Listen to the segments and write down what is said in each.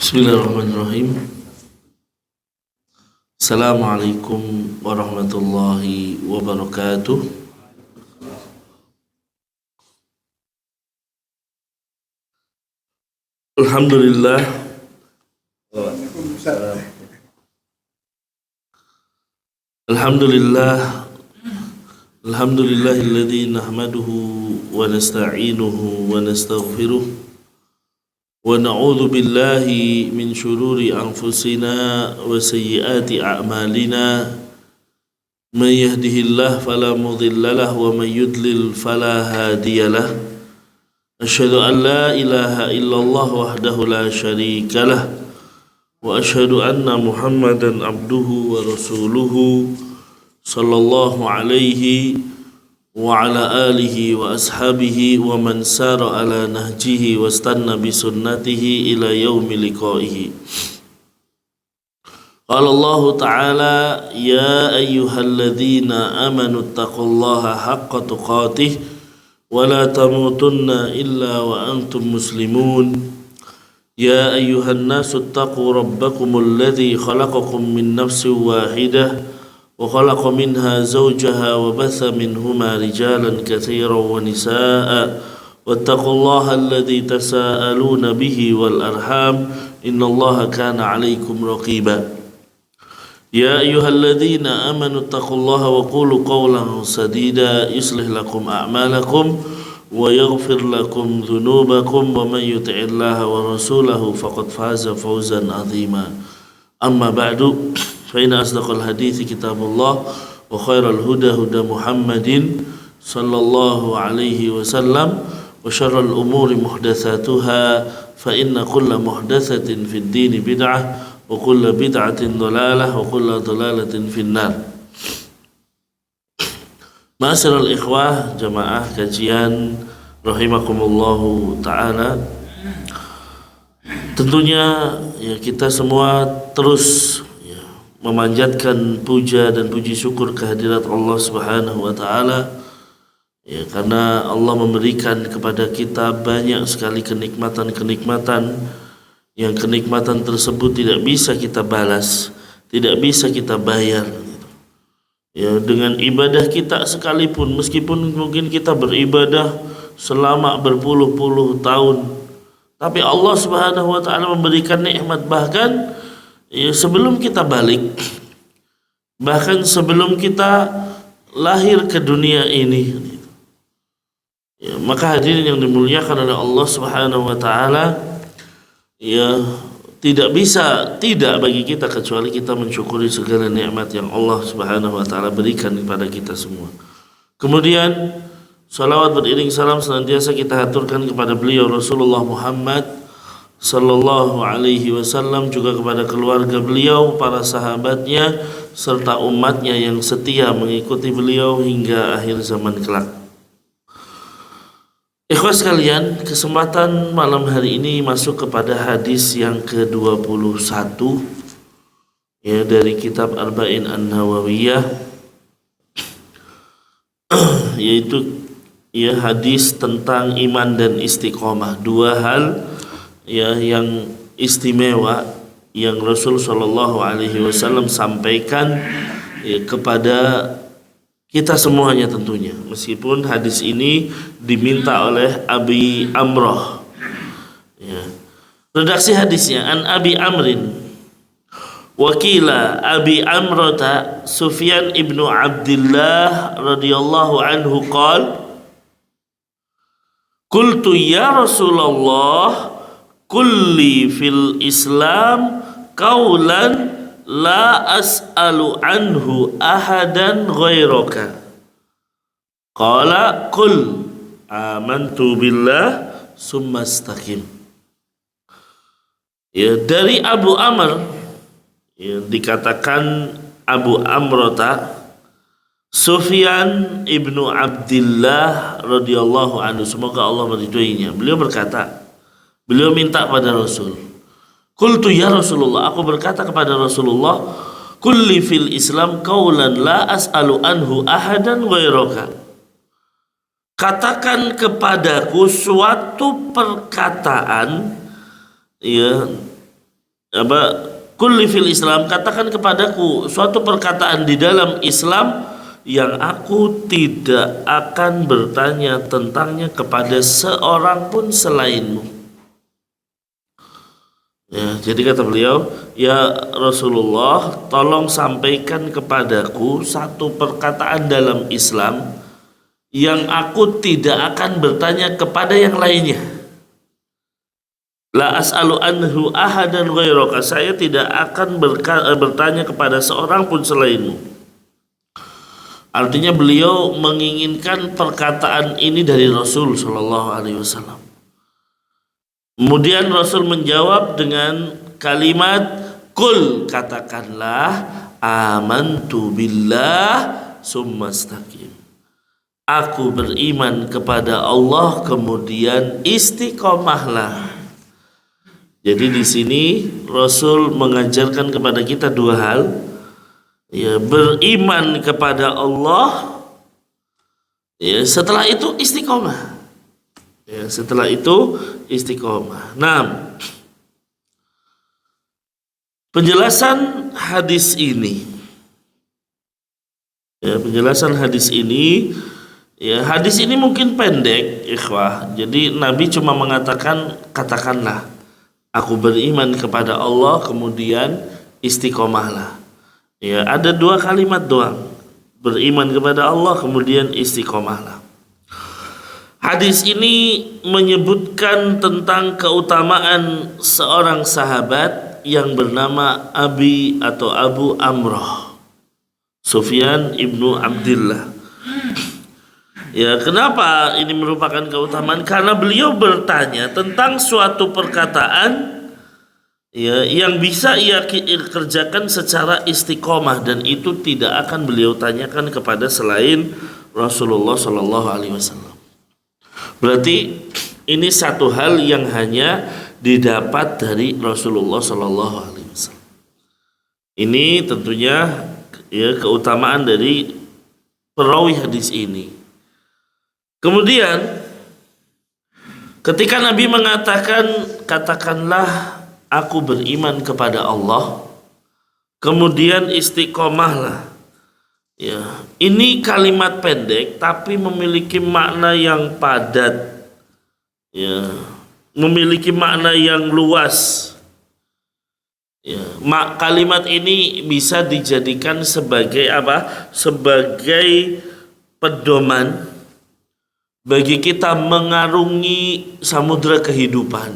Bismillahirrahmanirrahim. Assalamualaikum warahmatullahi wabarakatuh. Alhamdulillah. Alhamdulillahilladzi nahmaduhu wa nasta'inuhu wa nastaghfiruh. ونعوذ بالله من شرور أنفسنا وسيئات أعمالنا من يهده الله فلا مضل له ومن يضلل فلا هادي له أشهد أن لا إله إلا الله وحده لا شريك له وأشهد أن محمدا عبده ورسوله صلى الله عليه وعلى آله وأصحابه ومن سار على نهجه واستنى بسنته إلى يوم لقائه. قال الله تعالى: يا أيها الذين آمنوا اتقوا الله حق تقاته ولا تموتن إلا وأنتم مسلمون. يا أيها الناس اتقوا ربكم الذي خلقكم من نفس واحدة وخلق منها زوجها وبث منهما رجالا كثيرا ونساء واتقوا الله الذي تساءلون به والأرحام إن الله كان عليكم رقيبا. يا أيها الذين آمنوا اتقوا الله وقولوا قولا سديدا يصلح لكم أعمالكم ويغفر لكم ذنوبكم ومن يطع الله ورسوله فقد فاز فوزا عظيما. أما بعد فإن أصدق الحديث كتاب الله وخير الهدى هدى محمد صلى الله عليه وسلم وشر الأمور محدثاتها فإن كل محدثة في الدين بدعة وكل بدعة ضلالة وكل ضلالة في النار. Ma'asyiral ikhwah jamaah kajian rahimakumullahu ta'ala. Tentunya ya kita semua terus memanjatkan puja dan puji syukur kehadirat Allah Subhanahu wa taala ya, karena Allah memberikan kepada kita banyak sekali kenikmatan-kenikmatan yang kenikmatan tersebut tidak bisa kita balas, tidak bisa kita bayar ya, dengan ibadah kita sekalipun, meskipun mungkin kita beribadah selama berpuluh-puluh tahun, tapi Allah Subhanahu wa taala memberikan nikmat bahkan ya, sebelum kita balik, bahkan sebelum kita lahir ke dunia ini ya, maka hadirin yang dimuliakan oleh Allah Subhanahu wa taala ya, tidak bagi kita kecuali kita mensyukuri segala nikmat yang Allah Subhanahu wa taala berikan kepada kita semua. Kemudian salawat beriring salam senantiasa kita haturkan kepada beliau Rasulullah Muhammad sallallahu alaihi wasallam, juga kepada keluarga beliau, para sahabatnya serta umatnya yang setia mengikuti beliau hingga akhir zaman kelak. Ikhwas sekalian, kesempatan malam hari ini masuk kepada hadis yang ke-21 ya, dari kitab Arba'in An-Nawawiyah, yaitu ya hadis tentang iman dan istiqomah, dua hal ya yang istimewa yang Rasul Shallallahu Alaihi Wasallam sampaikan ya, kepada kita semuanya tentunya, meskipun hadis ini diminta oleh Abi Amroh ya. Redaksi hadisnya: an Abi Amrin wakila Abi Amrota Sufyan ibnu Abdillah radhiyallahu anhu qala qultu ya Rasulullah kulli fil Islam qaulan la as'alu anhu ahadan ghairaka. Qala qul amantu billah summa istaqim. Ya, dari Abu Amr ya, dikatakan Abu Amrota Sufyan ibnu Abdillah radhiyallahu anhu, semoga Allah meridhoinya. Beliau berkata, beliau minta pada Rasul, qultu ya Rasulullah, aku berkata kepada Rasulullah, kulli fil Islam qaulan la as'alu anhu ahadan ghairaka. Katakan kepadaku suatu perkataan ya apa kulli fil Islam, katakan kepadaku suatu perkataan di dalam Islam yang aku tidak akan bertanya tentangnya kepada seorang pun selainmu. Ya, jadi kata beliau, ya Rasulullah, tolong sampaikan kepadaku satu perkataan dalam Islam yang aku tidak akan bertanya kepada yang lainnya. La as'alu anhu ahadan ghairaka, saya tidak akan bertanya kepada seorang pun selainmu. Artinya beliau menginginkan perkataan ini dari Rasul Shallallahu Alaihi Wasallam. Kemudian Rasul menjawab dengan kalimat Kul, katakanlah amantu billah summa istaqim, aku beriman kepada Allah kemudian istiqomahlah. Jadi di sini Rasul mengajarkan kepada kita dua hal. Ya, beriman kepada Allah, ya, setelah itu istiqomah. Ya, setelah itu istiqomah. Nah, penjelasan hadis ini, ya, penjelasan hadis ini, ya, hadis ini mungkin pendek, ikhwah. Jadi Nabi cuma mengatakan, katakanlah, aku beriman kepada Allah, kemudian istiqomahlah. Ya, ada dua kalimat doang. Beriman kepada Allah kemudian istiqomahlah. Hadis ini menyebutkan tentang keutamaan seorang sahabat yang bernama Abi atau Abu Amrah, Sufyan ibnu Abdillah. Ya, kenapa ini merupakan keutamaan? Karena beliau bertanya tentang suatu perkataan, ya, yang bisa ia kerjakan secara istiqomah, dan itu tidak akan beliau tanyakan kepada selain Rasulullah Shallallahu Alaihi Wasallam. Berarti ini satu hal yang hanya didapat dari Rasulullah Shallallahu Alaihi Wasallam. Ini tentunya, ya, keutamaan dari perawi hadis ini. Kemudian ketika Nabi mengatakan katakanlah aku beriman kepada Allah, kemudian istiqomahlah. Ya, ini kalimat pendek tapi memiliki makna yang padat. Ya, memiliki makna yang luas. Ya, kalimat ini bisa dijadikan sebagai apa? Sebagai pedoman bagi kita mengarungi samudra kehidupan.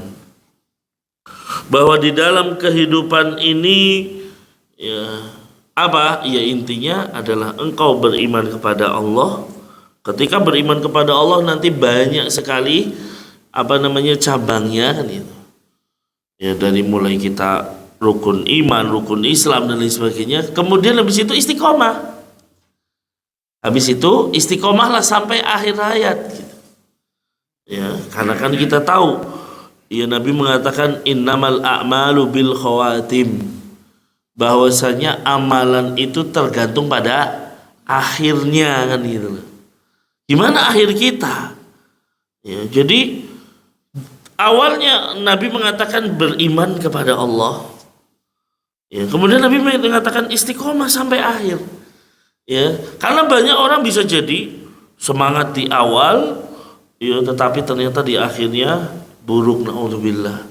Bahwa di dalam kehidupan ini, ya, apa? Ya, intinya adalah engkau beriman kepada Allah. Ketika beriman kepada Allah nanti banyak sekali cabangnya, kan itu. Ya, dari mulai kita rukun iman, rukun Islam dan lain sebagainya. Kemudian habis itu istiqomah. Habis itu istiqomahlah sampai akhir hayat, gitu. Ya, karena kan kita tahu, ya, Nabi mengatakan innamal a'malu bil khawatim, bahwasanya amalan itu tergantung pada akhirnya, kan gitu. Gimana akhir kita? Ya, jadi awalnya Nabi mengatakan beriman kepada Allah. Ya, kemudian Nabi mengatakan istiqomah sampai akhir. Ya, karena banyak orang bisa jadi semangat di awal, ya, tetapi ternyata di akhirnya buruk, naudzubillah.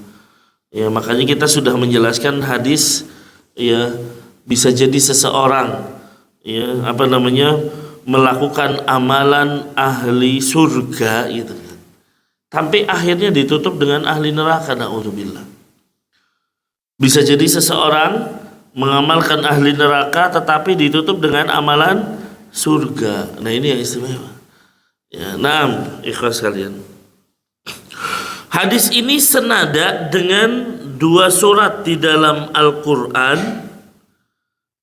Ya, makanya kita sudah menjelaskan hadis, ya, bisa jadi seseorang, ya, melakukan amalan ahli surga, gitu, tapi akhirnya ditutup dengan ahli neraka, naudzubillah. Bisa jadi seseorang mengamalkan ahli neraka tetapi ditutup dengan amalan surga. Nah, ini yang istimewa. Ya, naam, ikhlas kalian. Hadis ini senada dengan dua surat di dalam Al-Quran,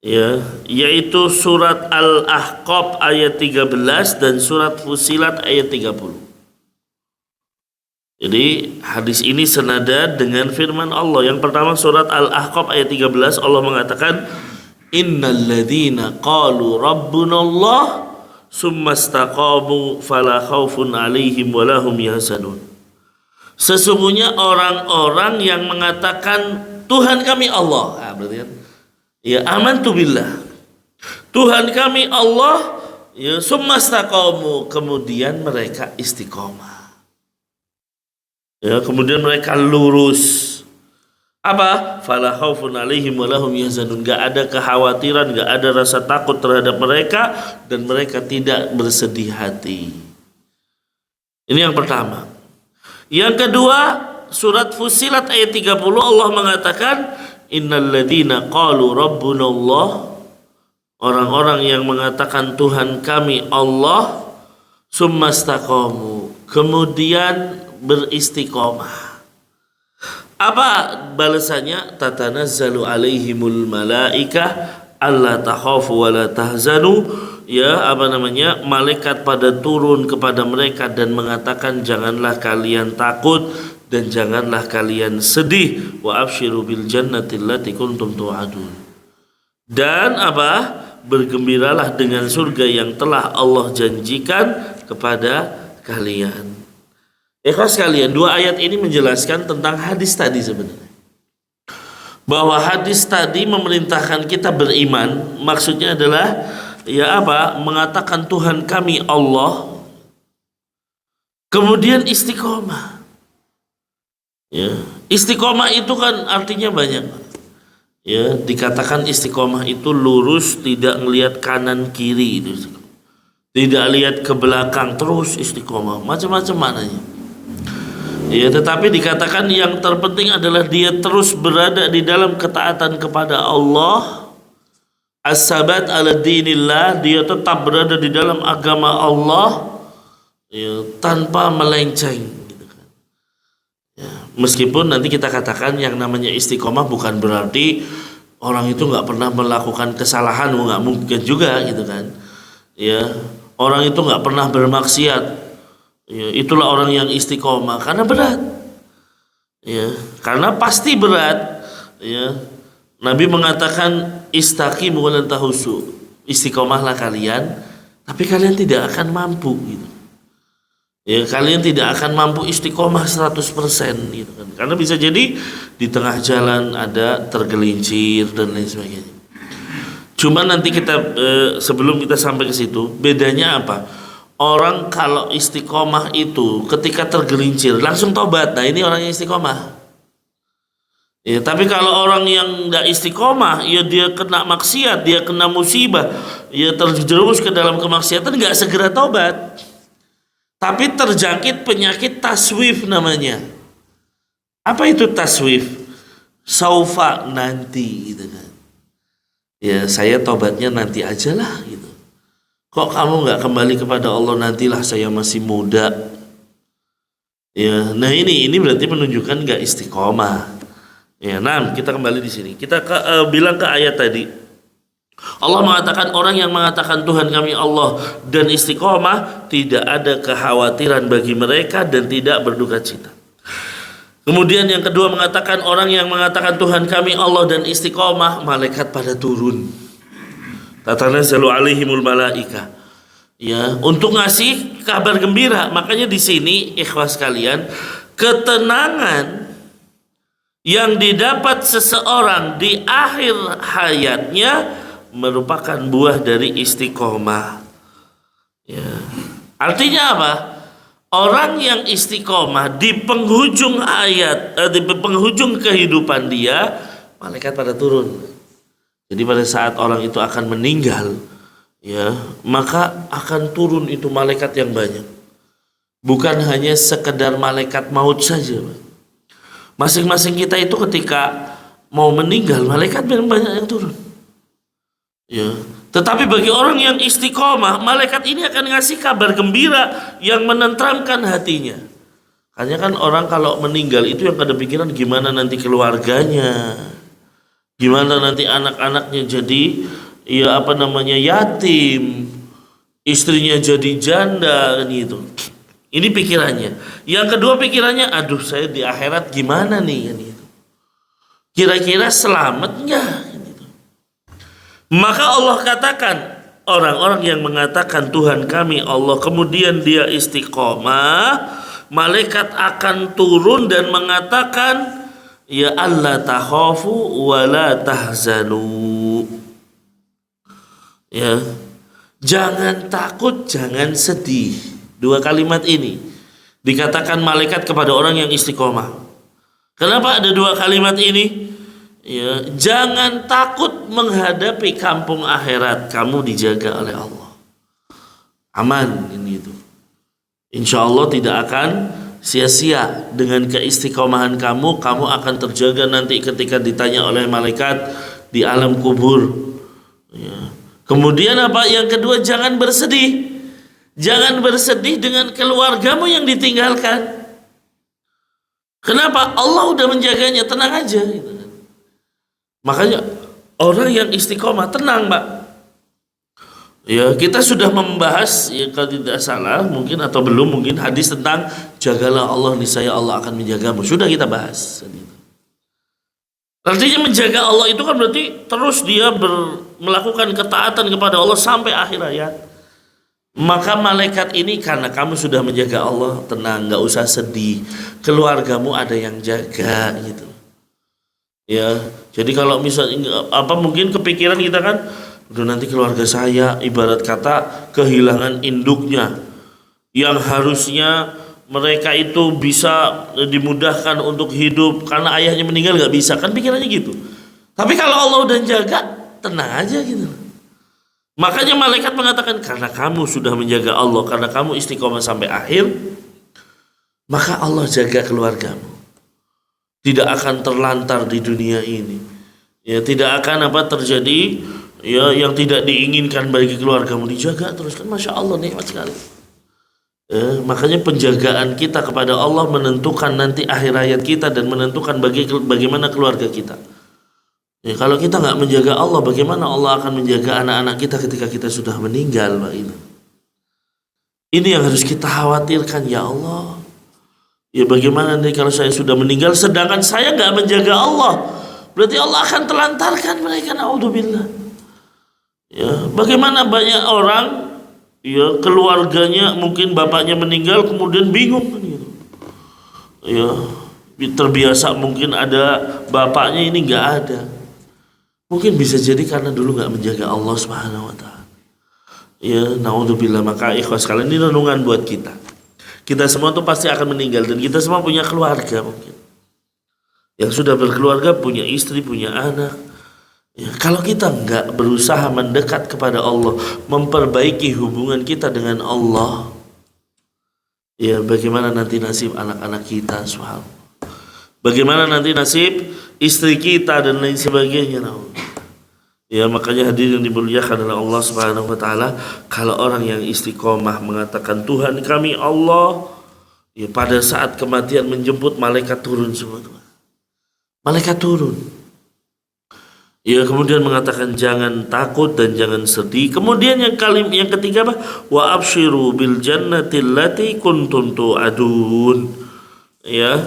ya, yaitu surat Al-Ahqaf ayat 13 dan surat Fussilat ayat 30. Jadi hadis ini senada dengan firman Allah. Yang pertama surat Al-Ahqaf ayat 13, Allah mengatakan innal ladzina qalu rabbunallah summa istaqamu fala khaufun 'alaihim wa lahum yahzanun. Sesungguhnya orang-orang yang mengatakan Tuhan kami Allah. Nah, berarti kan ya amantu billah. Tuhan kami Allah, ya summastaqamu, kemudian mereka istiqomah. Ya, kemudian mereka lurus. Apa? Fala khaufun 'alaihim wa lahum yahzanun. Enggak ada kekhawatiran, enggak ada rasa takut terhadap mereka dan mereka tidak bersedih hati. Ini yang pertama. Yang kedua, surat Fussilat ayat 30 Allah mengatakan, innal ladzina qalu rabbuna Allah, orang-orang yang mengatakan Tuhan kami Allah, summastaqamu, kemudian beristiqomah. Apa balasannya? Tatanazzalu alaihimul malaikah alla takhafu wa la tahzanu. Ya, malaikat pada turun kepada mereka dan mengatakan janganlah kalian takut dan janganlah kalian sedih. Wa absyiru bil jannati allati kuntum tu'adun. Dan bergembiralah dengan surga yang telah Allah janjikan kepada kalian. Ikhwas sekalian, dua ayat ini menjelaskan tentang hadis tadi sebenarnya. Bahwa hadis tadi memerintahkan kita beriman, maksudnya adalah mengatakan Tuhan kami Allah, kemudian istiqomah. Ya, istiqomah itu kan artinya banyak. Ya, dikatakan istiqomah itu lurus, tidak melihat kanan kiri itu. Tidak lihat ke belakang, terus istiqomah. Macam-macam maknanya. Ya, tetapi dikatakan yang terpenting adalah dia terus berada di dalam ketaatan kepada Allah. As-sabat ala dinillah, dia tetap berada di dalam agama Allah, ya, tanpa melenceng gitu kan. Ya, meskipun nanti kita katakan yang namanya istiqomah bukan berarti orang itu nggak pernah melakukan kesalahan, nggak mungkin juga gitu kan. Ya, orang itu nggak pernah bermaksiat. Ya, itulah orang yang istiqomah karena berat. Ya, karena pasti berat. Ya, Nabi mengatakan istaqimu wa lan tahusu. Istiqomahlah kalian, tapi kalian tidak akan mampu gitu. Ya, kalian tidak akan mampu istiqomah 100% gitu kan. Karena bisa jadi di tengah jalan ada tergelincir dan lain sebagainya. Cuma nanti kita sebelum kita sampai ke situ, bedanya apa? Orang kalau istiqomah itu ketika tergelincir langsung tobat. Nah, ini orang yang istiqomah. Ya, tapi kalau orang yang tidak istiqomah, ya dia kena maksiat, dia kena musibah, ya terjerumus ke dalam kemaksiatan, nggak segera tobat. Tapi terjangkit penyakit taswif namanya. Apa itu taswif? Saufa, nanti gitu kan. Ya, saya tobatnya nanti aja lah gitu. Kok kamu nggak kembali kepada Allah, nantilah saya masih muda. Ya, nah ini berarti menunjukkan nggak istiqomah. Ya, nah kita kembali di sini. Kita bilang ke ayat tadi. Allah mengatakan orang yang mengatakan Tuhan kami Allah dan istiqomah, tidak ada kekhawatiran bagi mereka dan tidak berduka cita. Kemudian yang kedua mengatakan orang yang mengatakan Tuhan kami Allah dan istiqomah, malaikat pada turun. Tatanazzalu alaihimul malaika. Ya, untuk ngasih kabar gembira. Makanya di sini ikhwas kalian, ketenangan yang didapat seseorang di akhir hayatnya merupakan buah dari istiqomah. Ya. Artinya apa? Orang yang istiqomah di penghujung di penghujung kehidupan dia, malaikat pada turun. Jadi pada saat orang itu akan meninggal, ya, maka akan turun itu malaikat yang banyak. Bukan hanya sekedar malaikat maut saja. Masing-masing kita itu ketika mau meninggal, malaikat banyak yang turun. Ya. Tetapi bagi orang yang istiqomah, malaikat ini akan ngasih kabar gembira yang menenteramkan hatinya. Hanya kan orang kalau meninggal itu yang ada pikiran gimana nanti keluarganya, gimana nanti anak-anaknya jadi yatim, istrinya jadi janda gitu. Ini pikirannya. Yang kedua pikirannya, aduh saya di akhirat gimana nih gitu. Kira-kira selamat nggak? Gitu. Maka Allah katakan orang-orang yang mengatakan Tuhan kami Allah, kemudian dia istiqomah, malaikat akan turun dan mengatakan, ya alla takhafu wa la tahzanu. Ya, jangan takut, jangan sedih. Dua kalimat ini dikatakan malaikat kepada orang yang istiqomah. Kenapa ada dua kalimat ini? Ya, jangan takut menghadapi kampung akhirat, kamu dijaga oleh Allah. Aman ini itu. Insya Allah tidak akan sia-sia dengan keistiqomahan kamu. Kamu akan terjaga nanti ketika ditanya oleh malaikat di alam kubur. Ya. Kemudian apa? Yang kedua, jangan bersedih. Jangan bersedih dengan keluargamu yang ditinggalkan. Kenapa? Allah udah menjaganya, tenang aja. Gitu. Makanya orang yang istiqomah tenang, Pak. Ya, kita sudah membahas, ya kalau tidak salah mungkin atau belum mungkin, hadis tentang jagalah Allah niscaya Allah akan menjagamu. Sudah kita bahas. Artinya menjaga Allah itu kan berarti terus dia melakukan ketaatan kepada Allah sampai akhir hayat. Maka malaikat ini karena kamu sudah menjaga Allah, tenang, nggak usah sedih. Keluargamu ada yang jaga gitu. Ya, jadi kalau misalnya mungkin kepikiran kita kan, udah nanti keluarga saya ibarat kata kehilangan induknya yang harusnya mereka itu bisa dimudahkan untuk hidup karena ayahnya meninggal, nggak bisa kan, pikirannya gitu. Tapi kalau Allah udah jaga, tenang aja gitu. Makanya malaikat mengatakan karena kamu sudah menjaga Allah, karena kamu istiqomah sampai akhir, maka Allah jaga keluargamu, tidak akan terlantar di dunia ini. Ya, tidak akan terjadi ya yang tidak diinginkan bagi keluargamu, dijaga terus kan, masya Allah, nikmat sekali. Makanya penjagaan kita kepada Allah menentukan nanti akhir hayat kita dan menentukan bagaimana keluarga kita. Ya, kalau kita nggak menjaga Allah, bagaimana Allah akan menjaga anak-anak kita ketika kita sudah meninggal, Pak? Ini yang harus kita khawatirkan, ya Allah. Ya bagaimana nanti kalau saya sudah meninggal sedangkan saya nggak menjaga Allah? Berarti Allah akan telantarkan mereka, naudzubillah. Ya, bagaimana banyak orang ya keluarganya mungkin bapaknya meninggal kemudian bingung kan gitu. Ya, terbiasa mungkin ada bapaknya, ini nggak ada. Mungkin bisa jadi karena dulu nggak menjaga Allah Subhanahu wa taala. Ya, naudzubillah. Maka ikhwas kalian, ini renungan buat kita. Kita semua tuh pasti akan meninggal dan kita semua punya keluarga mungkin. Yang sudah berkeluarga, punya istri, punya anak. Ya, kalau kita nggak berusaha mendekat kepada Allah, memperbaiki hubungan kita dengan Allah, ya bagaimana nanti nasib anak-anak kita, subhanallah. Bagaimana nanti nasib istri kita dan lain sebagainya. Ya, makanya hadirin dimuliakan oleh Allah Subhanahu wa taala, kalau orang yang istiqomah mengatakan Tuhan kami Allah, ya pada saat kematian menjemput, malaikat turun semua. Malaikat turun. Ya, kemudian mengatakan jangan takut dan jangan sedih. Kemudian yang ketiga apa? Wa absyiru bil jannati allati kuntum tu'adun. Ya,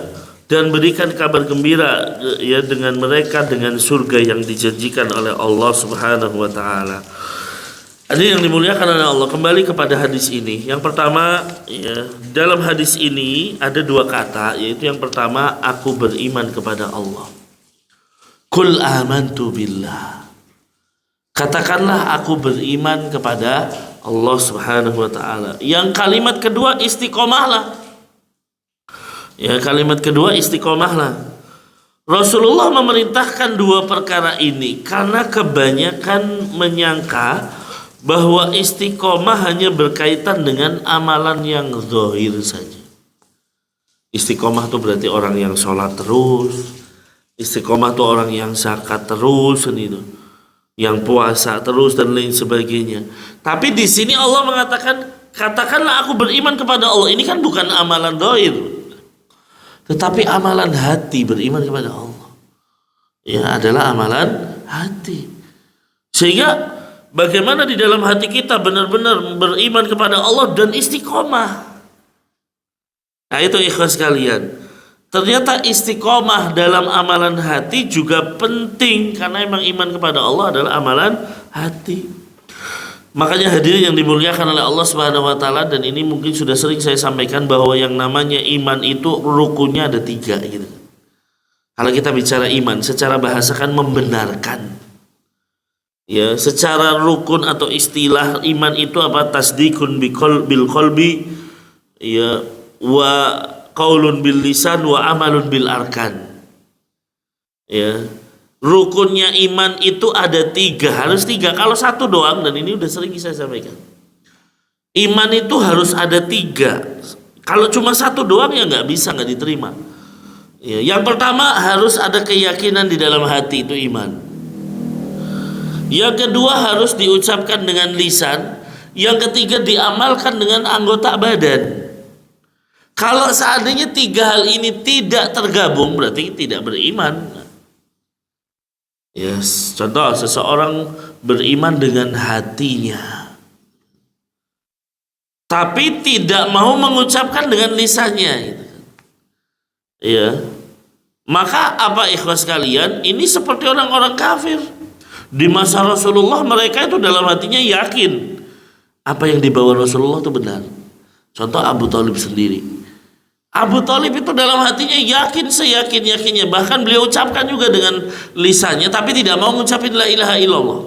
dan berikan kabar gembira ya dengan mereka dengan surga yang dijanjikan oleh Allah Subhanahu wa taala. Ada yang dimuliakan oleh Allah, kembali kepada hadis ini. Yang pertama, ya, dalam hadis ini ada dua kata, yaitu yang pertama, aku beriman kepada Allah. Qul amantu billah. Katakanlah aku beriman kepada Allah Subhanahu wa taala. Yang kalimat kedua, istiqomahlah. Ya, kalimat kedua istiqomahlah. Rasulullah memerintahkan dua perkara ini karena kebanyakan menyangka bahwa istiqomah hanya berkaitan dengan amalan yang zahir saja. Istiqomah itu berarti orang yang sholat terus. Istiqomah itu orang yang zakat terus, gitu, yang puasa terus dan lain sebagainya. Tapi di sini Allah mengatakan, katakanlah aku beriman kepada Allah. Ini kan bukan amalan zahir, tetapi amalan hati, beriman kepada Allah. Ya, adalah amalan hati. Sehingga bagaimana di dalam hati kita benar-benar beriman kepada Allah dan istiqomah. Nah, itu ikhlas kalian. Ternyata istiqomah dalam amalan hati juga penting karena memang iman kepada Allah adalah amalan hati. Makanya hadirin yang dimuliakan oleh Allah Subhanahu wa taala, dan ini mungkin sudah sering saya sampaikan bahwa yang namanya iman itu rukunnya ada 3 gitu. Kalau kita bicara iman, secara bahasa kan membenarkan. Ya, secara rukun atau istilah iman itu apa? Tasdikun bil qalbi, ya, wa qaulun bil lisan wa amalun bil arkan. Ya, rukunnya iman itu ada 3, harus 3. Kalau satu doang, dan ini udah sering saya sampaikan, iman itu harus ada 3. Kalau cuma satu doang ya nggak bisa, nggak diterima. Ya, yang pertama harus ada keyakinan di dalam hati, itu iman. Yang kedua harus diucapkan dengan lisan. Yang ketiga diamalkan dengan anggota badan. Kalau seandainya 3 hal ini tidak tergabung, berarti tidak beriman. Yes, contoh seseorang beriman dengan hatinya, tapi tidak mau mengucapkan dengan lisannya, gitu. Ya, maka apa ikhwas kalian? Ini seperti orang-orang kafir di masa Rasulullah. Mereka itu dalam hatinya yakin apa yang dibawa Rasulullah itu benar. Contoh Abu Thalib sendiri. Abu Thalib itu dalam hatinya yakin seyakin-yakinnya, bahkan beliau ucapkan juga dengan lisannya, tapi tidak mau mengucapin la ilaha illallah.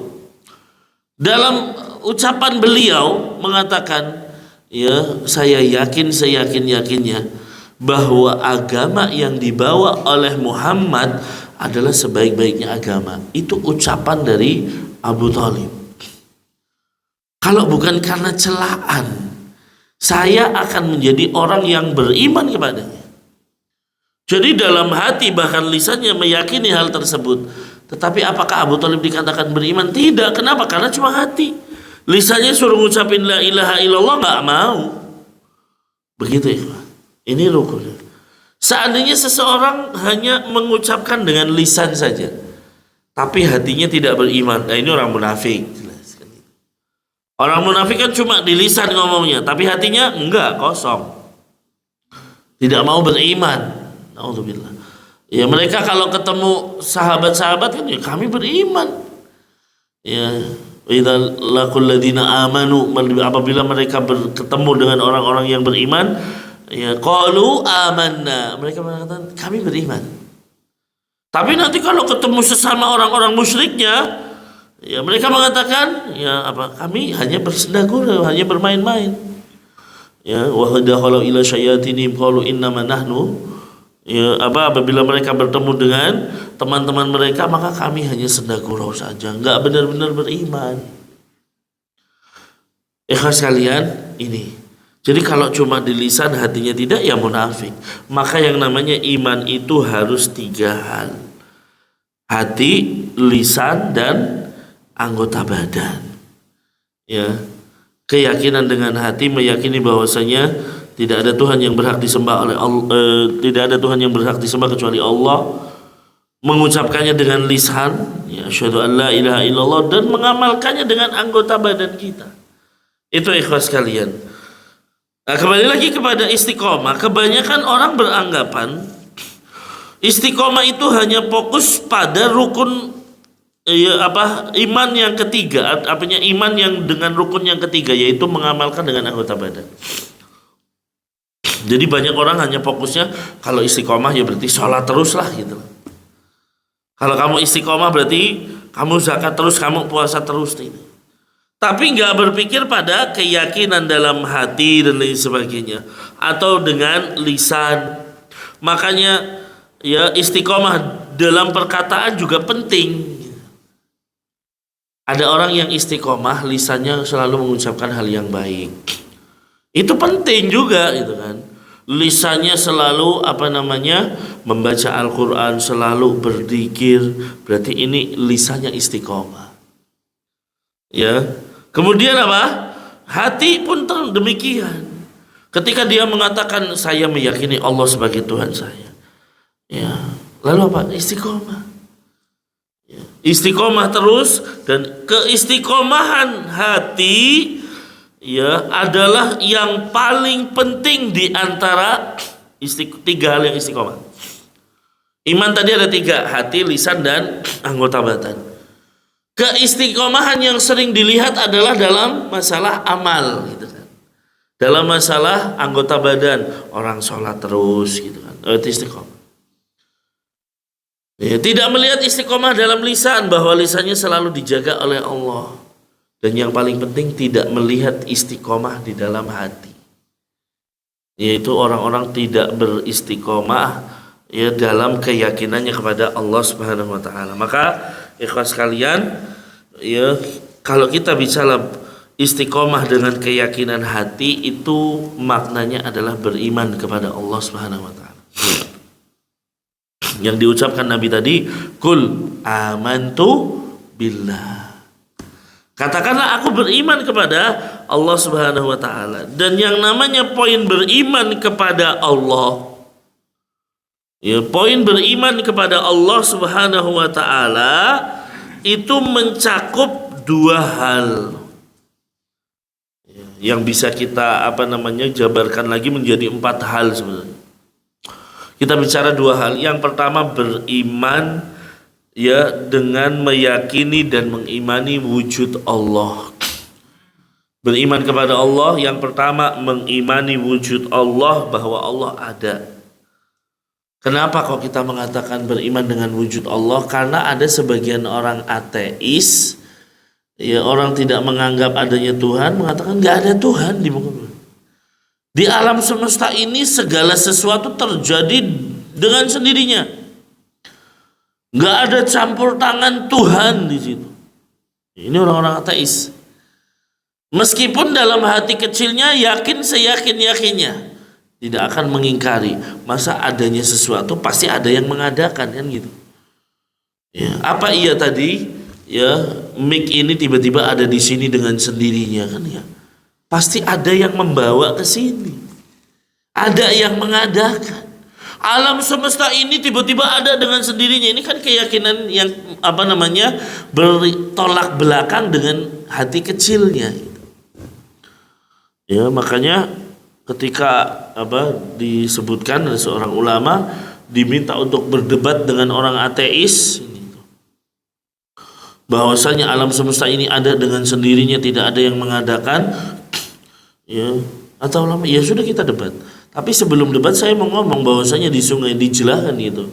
Dalam ucapan beliau mengatakan, ya, saya yakin seyakin-yakinnya bahwa agama yang dibawa oleh Muhammad adalah sebaik-baiknya agama. Itu ucapan dari Abu Thalib. Kalau bukan karena celaan, saya akan menjadi orang yang beriman kepadanya. Jadi dalam hati bahkan lisannya meyakini hal tersebut. Tetapi apakah Abu Thalib dikatakan beriman? Tidak. Kenapa? Karena cuma hati. Lisannya suruh ngucapin la ilaha illallah, nggak mau. Begitu ya. Ini rukunnya. Seandainya seseorang hanya mengucapkan dengan lisan saja, tapi hatinya tidak beriman, nah ini orang munafik. Orang munafik kan cuma di lisan ngomongnya, tapi hatinya enggak, kosong. Tidak mau beriman. Nauzubillah. Ya, mereka kalau ketemu sahabat-sahabat kan, ya kami beriman. Ya, idza laqul ladina amanu, apabila mereka bertemu dengan orang-orang yang beriman, ya qalu amanna, mereka mengatakan kami beriman. Tapi nanti kalau ketemu sesama orang-orang musyriknya, ya mereka mengatakan, ya apa, kami hanya bersenda gurau, hanya bermain-main. Ya, wa hadakhalu ila syayatinihim qalu innama nahnu, ya apa, apabila mereka bertemu dengan teman-teman mereka, maka kami hanya senda gurau saja, enggak benar-benar beriman. Ikhlas kalian, ini. Jadi kalau cuma di lisan hatinya tidak, ya munafik. Maka yang namanya iman itu harus 3 hal: hati, lisan, dan anggota badan. Ya, keyakinan dengan hati, meyakini bahwasanya tidak ada Tuhan yang berhak disembah oleh Allah, tidak ada Tuhan yang berhak disembah kecuali Allah. Mengucapkannya dengan lisan, ya asyhadu an la ilaha illallah, dan mengamalkannya dengan anggota badan kita. Itu ikhlas kalian. Nah, kembali lagi kepada istiqomah. Kebanyakan orang beranggapan istiqomah itu hanya fokus pada rukun, ya apa, iman yang ketiga, apanya, iman yang dengan rukun yang ketiga, yaitu mengamalkan dengan anggota badan. Jadi banyak orang hanya fokusnya, kalau istiqomah ya berarti sholat terus lah gitu. Kalau kamu istiqomah berarti kamu zakat terus, kamu puasa terus ini. Tapi nggak berpikir pada keyakinan dalam hati dan lain sebagainya, atau dengan lisan. Makanya ya istiqomah dalam perkataan juga penting. Ada orang yang istiqomah lisannya selalu mengucapkan hal yang baik, itu penting juga, gitu kan. Lisannya selalu apa namanya, membaca Al-Quran, selalu berzikir, berarti ini lisannya istiqomah. Ya, kemudian apa? Hati pun demikian. Ketika dia mengatakan saya meyakini Allah sebagai Tuhan saya, ya, lalu apa? Istiqomah. Ya, istiqomah terus, dan keistiqomahan hati, ya, adalah yang paling penting di antara 3 hal yang istiqomah. Iman tadi ada 3, hati, lisan, dan anggota badan. Keistiqomahan yang sering dilihat adalah dalam masalah amal, gitu kan. Dalam masalah anggota badan, orang sholat terus, gitu kan. Itu istiqomah. Ya, tidak melihat istiqomah dalam lisan, bahwa lisannya selalu dijaga oleh Allah. Dan yang paling penting tidak melihat istiqomah di dalam hati, yaitu orang-orang tidak beristiqomah ya dalam keyakinannya kepada Allah Subhanahu wa taala. Maka ikhwas sekalian, ya kalau kita bicara istiqomah dengan keyakinan hati, itu maknanya adalah beriman kepada Allah Subhanahu wa taala. Yang diucapkan Nabi tadi, kul amantu billah. Katakanlah aku beriman kepada Allah Subhanahu wa taala. Dan yang namanya poin beriman kepada Allah, ya, poin beriman kepada Allah Subhanahu wa taala itu mencakup dua hal. Yang bisa kita jabarkan lagi menjadi 4 hal sebenarnya. Kita bicara 2 hal. Yang pertama beriman ya dengan meyakini dan mengimani wujud Allah. Beriman kepada Allah, yang pertama mengimani wujud Allah, bahwa Allah ada. Kenapa kok kita mengatakan beriman dengan wujud Allah? Karena ada sebagian orang ateis, ya, orang tidak menganggap adanya Tuhan, mengatakan nggak ada Tuhan di muka bumi. Di alam semesta ini segala sesuatu terjadi dengan sendirinya. Nggak ada campur tangan Tuhan di situ. Ini orang-orang ateis. Meskipun dalam hati kecilnya yakin seyakin-yakinnya, tidak akan mengingkari. Masa adanya sesuatu pasti ada yang mengadakan, kan gitu. Ya, apa iya tadi? Ya, mic ini tiba-tiba ada di sini dengan sendirinya, kan ya. Pasti ada yang membawa ke sini. Ada yang mengadakan. Alam semesta ini tiba-tiba ada dengan sendirinya. Ini kan keyakinan yang bertolak belakang dengan hati kecilnya. Ya, makanya ketika disebutkan oleh seorang ulama diminta untuk berdebat dengan orang ateis, bahwasanya alam semesta ini ada dengan sendirinya, tidak ada yang mengadakan, ya, atau ulama, ya sudah kita debat. Tapi sebelum debat saya mau ngomong bahwasanya di sungai Dijlah kan gitu,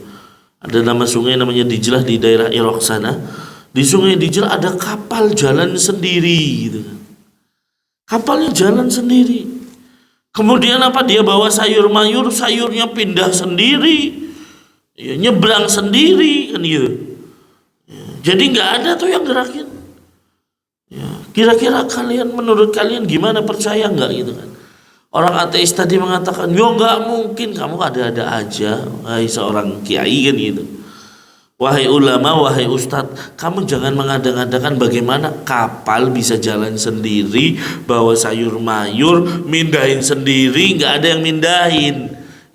ada nama sungai namanya Dijlah di daerah Irak sana. Di sungai Dijlah ada kapal jalan sendiri gitu kan. Kapalnya jalan sendiri. Kemudian dia bawa sayur mayur, sayurnya pindah sendiri, ya, nyebrang sendiri kan gitu. Ya, jadi nggak ada tuh yang gerakin. Ya, kira-kira menurut kalian gimana, percaya nggak gitu kan? Orang ateis tadi mengatakan, yo nggak mungkin, kamu ada-ada aja, wahai seorang kiai kan gitu. Wahai ulama, wahai ustadz, kamu jangan mengada-ngadakan bagaimana kapal bisa jalan sendiri, bawa sayur mayur, mindahin sendiri, nggak ada yang mindahin.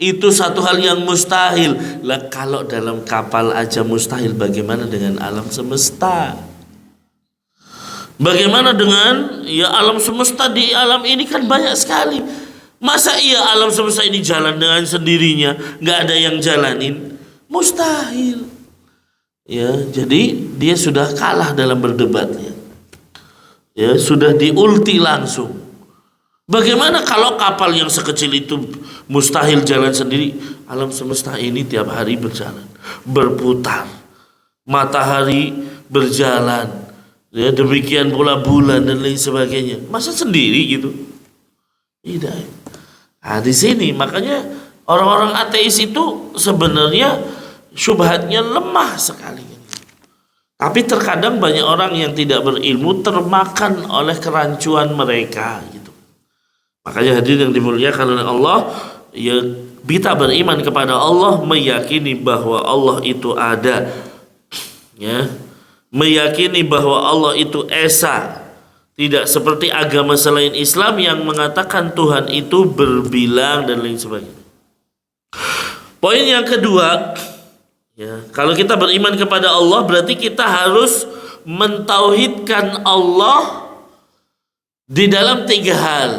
Itu satu hal yang mustahil. Lah kalau dalam kapal aja mustahil, bagaimana dengan alam semesta? Bagaimana dengan ya alam semesta? Di alam ini kan banyak sekali. Masa iya alam semesta ini jalan dengan sendirinya, nggak ada yang jalanin? Mustahil. Ya, jadi dia sudah kalah dalam berdebatnya. Ya, sudah diulti langsung. Bagaimana kalau kapal yang sekecil itu mustahil jalan sendiri? Alam semesta ini tiap hari berjalan, berputar. Matahari berjalan, ya, demikian pula bulan dan lain sebagainya. Masa sendiri gitu? Tidak. Nah, di sini makanya orang-orang ateis itu sebenarnya syubhatnya lemah sekali. Tapi terkadang banyak orang yang tidak berilmu termakan oleh kerancuan mereka gitu. Makanya hadirin yang dimuliakan oleh Allah, ya, kita beriman kepada Allah, meyakini bahwa Allah itu ada, ya, meyakini bahwa Allah itu esa. Tidak seperti agama selain Islam yang mengatakan Tuhan itu berbilang dan lain sebagainya. Poin yang kedua, ya, kalau kita beriman kepada Allah berarti kita harus mentauhidkan Allah di dalam 3 hal.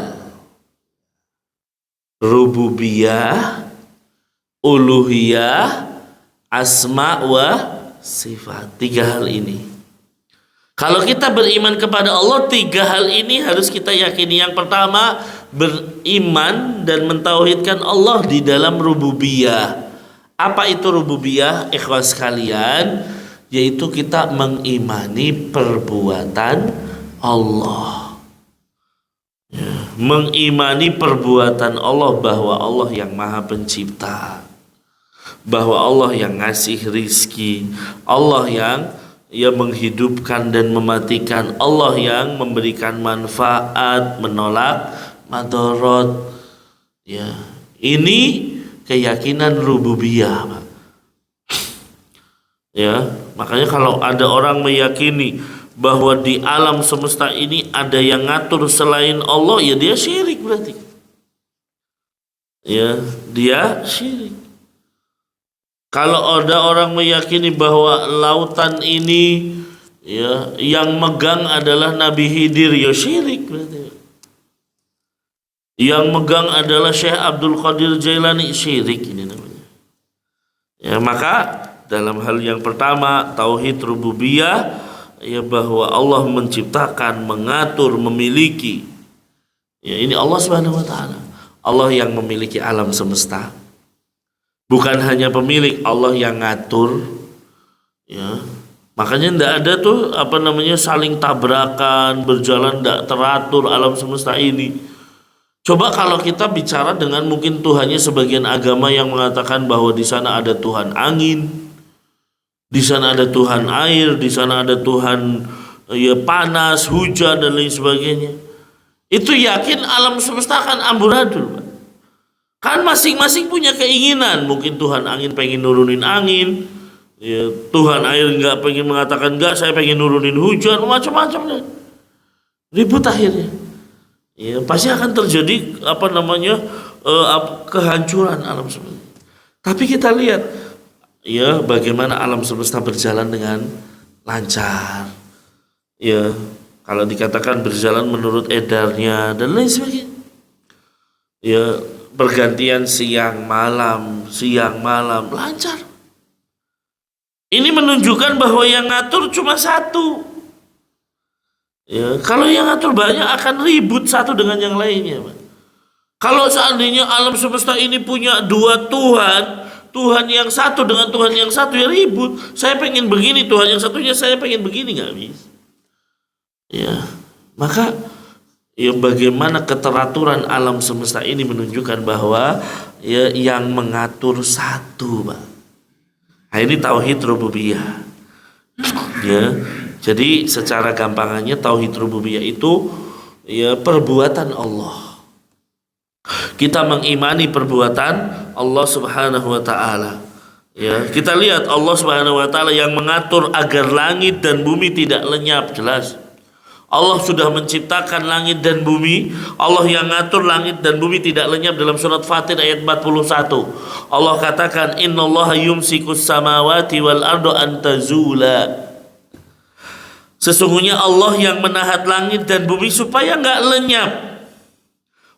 Rububiyah, uluhiyah, asma wa sifat. 3 hal ini. Kalau kita beriman kepada Allah, 3 hal ini harus kita yakini. Yang pertama, beriman dan mentauhidkan Allah di dalam rububiyah. Apa itu rububiyah, ikhwas sekalian? Yaitu kita mengimani perbuatan Allah. Mengimani perbuatan Allah, bahwa Allah yang maha pencipta, bahwa Allah yang ngasih rizki, Allah yang menghidupkan dan mematikan, Allah yang memberikan manfaat, menolak madorot. Ya, ini keyakinan rububiyah, Pak. Ya, makanya kalau ada orang meyakini bahwa di alam semesta ini ada yang ngatur selain Allah, ya dia syirik berarti. Ya, dia syirik. Kalau ada orang meyakini bahwa lautan ini ya yang megang adalah Nabi Khidir, ya syirik berarti. Yang megang adalah Syekh Abdul Qadir Jailani, syirik ini namanya. Ya, maka dalam hal yang pertama tauhid rububiyah, ya bahwa Allah menciptakan, mengatur, memiliki. Ya, ini Allah Subhanahu wa taala. Allah yang memiliki alam semesta. Bukan hanya pemilik, Allah yang ngatur. Ya. Makanya tidak ada tuh saling tabrakan, berjalan tidak teratur alam semesta ini. Coba kalau kita bicara dengan mungkin Tuhannya sebagian agama yang mengatakan bahwa di sana ada Tuhan angin, di sana ada Tuhan air, di sana ada Tuhan ya panas, hujan dan lain sebagainya. Itu yakin alam semesta akan amburadul, Pak. Kan masing-masing punya keinginan. Mungkin Tuhan angin pengen nurunin angin, ya, Tuhan air nggak pengen mengatakan nggak, saya pengen nurunin hujan, macam-macam. Ribut akhirnya. Ya, pasti akan terjadi kehancuran alam semesta. Tapi kita lihat ya bagaimana alam semesta berjalan dengan lancar. Ya, kalau dikatakan berjalan menurut edarnya dan lain sebagainya. Ya, pergantian siang malam lancar. Ini menunjukkan bahwa yang ngatur cuma satu. Ya, kalau yang ngatur banyak akan ribut satu dengan yang lainnya, Pak. Kalau seandainya alam semesta ini punya dua Tuhan, Tuhan yang satu dengan Tuhan yang satu, ya ribut. Saya pengen begini, Tuhan yang satunya saya pengen begini, nggak bisa. Ya, maka ya bagaimana keteraturan alam semesta ini menunjukkan bahwa ya yang mengatur satu, Pak. Nah, ini tauhid rububiyah. Ya. Jadi secara gampangannya tauhid rububiyah itu ya perbuatan Allah. Kita mengimani perbuatan Allah Subhanahu wa taala. Ya, kita lihat Allah Subhanahu wa taala yang mengatur agar langit dan bumi tidak lenyap, jelas. Allah sudah menciptakan langit dan bumi. Allah yang ngatur langit dan bumi tidak lenyap dalam surat Fatir ayat 41. Allah katakan innallaha yumsikus samawati wal arda an tazula. Sesungguhnya Allah yang menahan langit dan bumi supaya enggak lenyap.